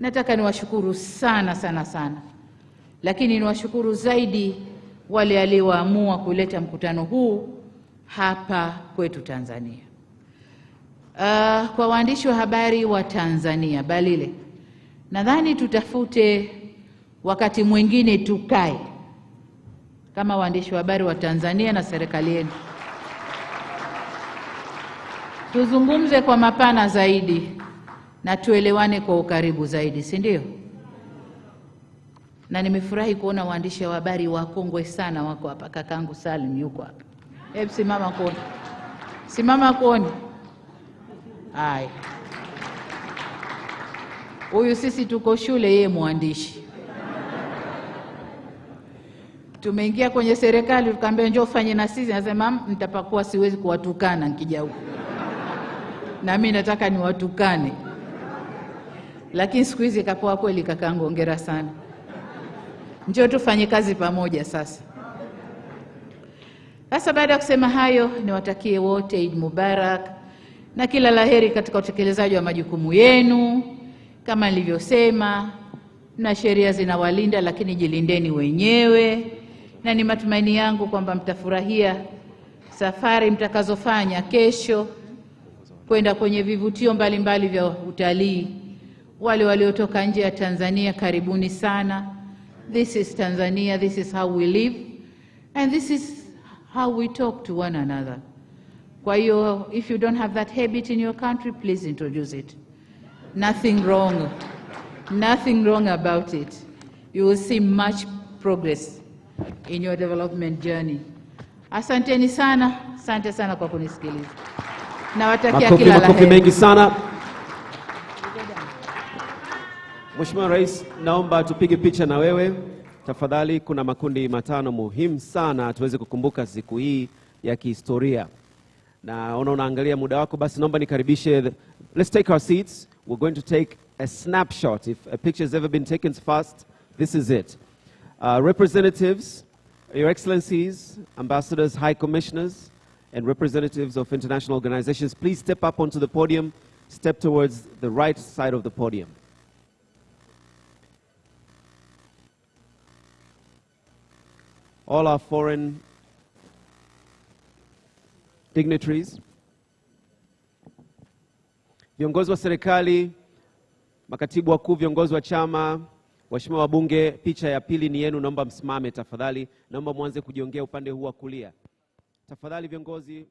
Nataka niwashukuru sana sana sana. Lakini niwashukuru zaidi wale walioamua kuleta mkutano huu hapa kwetu Tanzania. Kwa waandishi wa habari wa Tanzania, Balile, nadhani tutafute wakati mwingine tukae kama waandishi wa habari wa Tanzania na serikali yenu. Tuzungumze kwa mapana zaidi na tuelewane kwa ukaribu zaidi, si ndio? Na nimefurahi kuona waandishi wa habari wakongwe sana wako hapa. Kakangu Salim yuko hapa. Hebu simama kuone. Simama kuone. Hai. Huyu sisi tuko shule, yeye mwandishi. Tumeingia kwenye serikali tukamwambia njoo fanye na sisi, anasema mtapakuwa siwezi kuwatukana nikija huko. Na mimi nataka niwatukane. Lakini siku hizi kapoa kweli kakangu, hongera sana. Njoo tufanye kazi pamoja sasa. Sasa baada ya kusema hayo, niwatakie wote Eid Mubarak na kila laheri katika utekelezaji wa majukumu yenu. Kama nilivyosema, na sheria zinawalinda, lakini jilindeni wenyewe, na ni matumaini yangu kwamba mtafurahia safari mtakazofanya kesho kwenda kwenye vivutio mbalimbali vya utalii. Wale waliotoka nje ya Tanzania, karibuni sana. This is Tanzania, this is how we live, and this is how we talk to one another. Kwa hiyo, if you don't have that habit in your country, please introduce it. Nothing wrong about it. You will see much progress in your development journey. Asanteni sana, asante sana kwa kunisikiliza. Nawatakia kila la heri. Makofi mengi sana. Mheshimiwa Rais, naomba tupige picha na wewe. Tafadhali, kuna makundi matano muhimu sana tuweze kukumbuka siku hii ya kihistoria. Na unaangalia muda wako, basi naomba nikaribishe. Let's take our seats. We're going to take a snapshot. If a picture has ever been taken fast, this is it. Representatives, Your Excellencies, Ambassadors, High Commissioners, and representatives of international organizations, please step up onto the podium. Step towards the right side of the podium. All our foreign dignitaries, viongozi wa serikali, makatibu wakuu, viongozi wa chama, waheshimiwa wabunge, picha ya pili ni yenu, naomba msimame tafadhali. Naomba mwanze kujiongea upande huu wa kulia. Tafadhali viongozi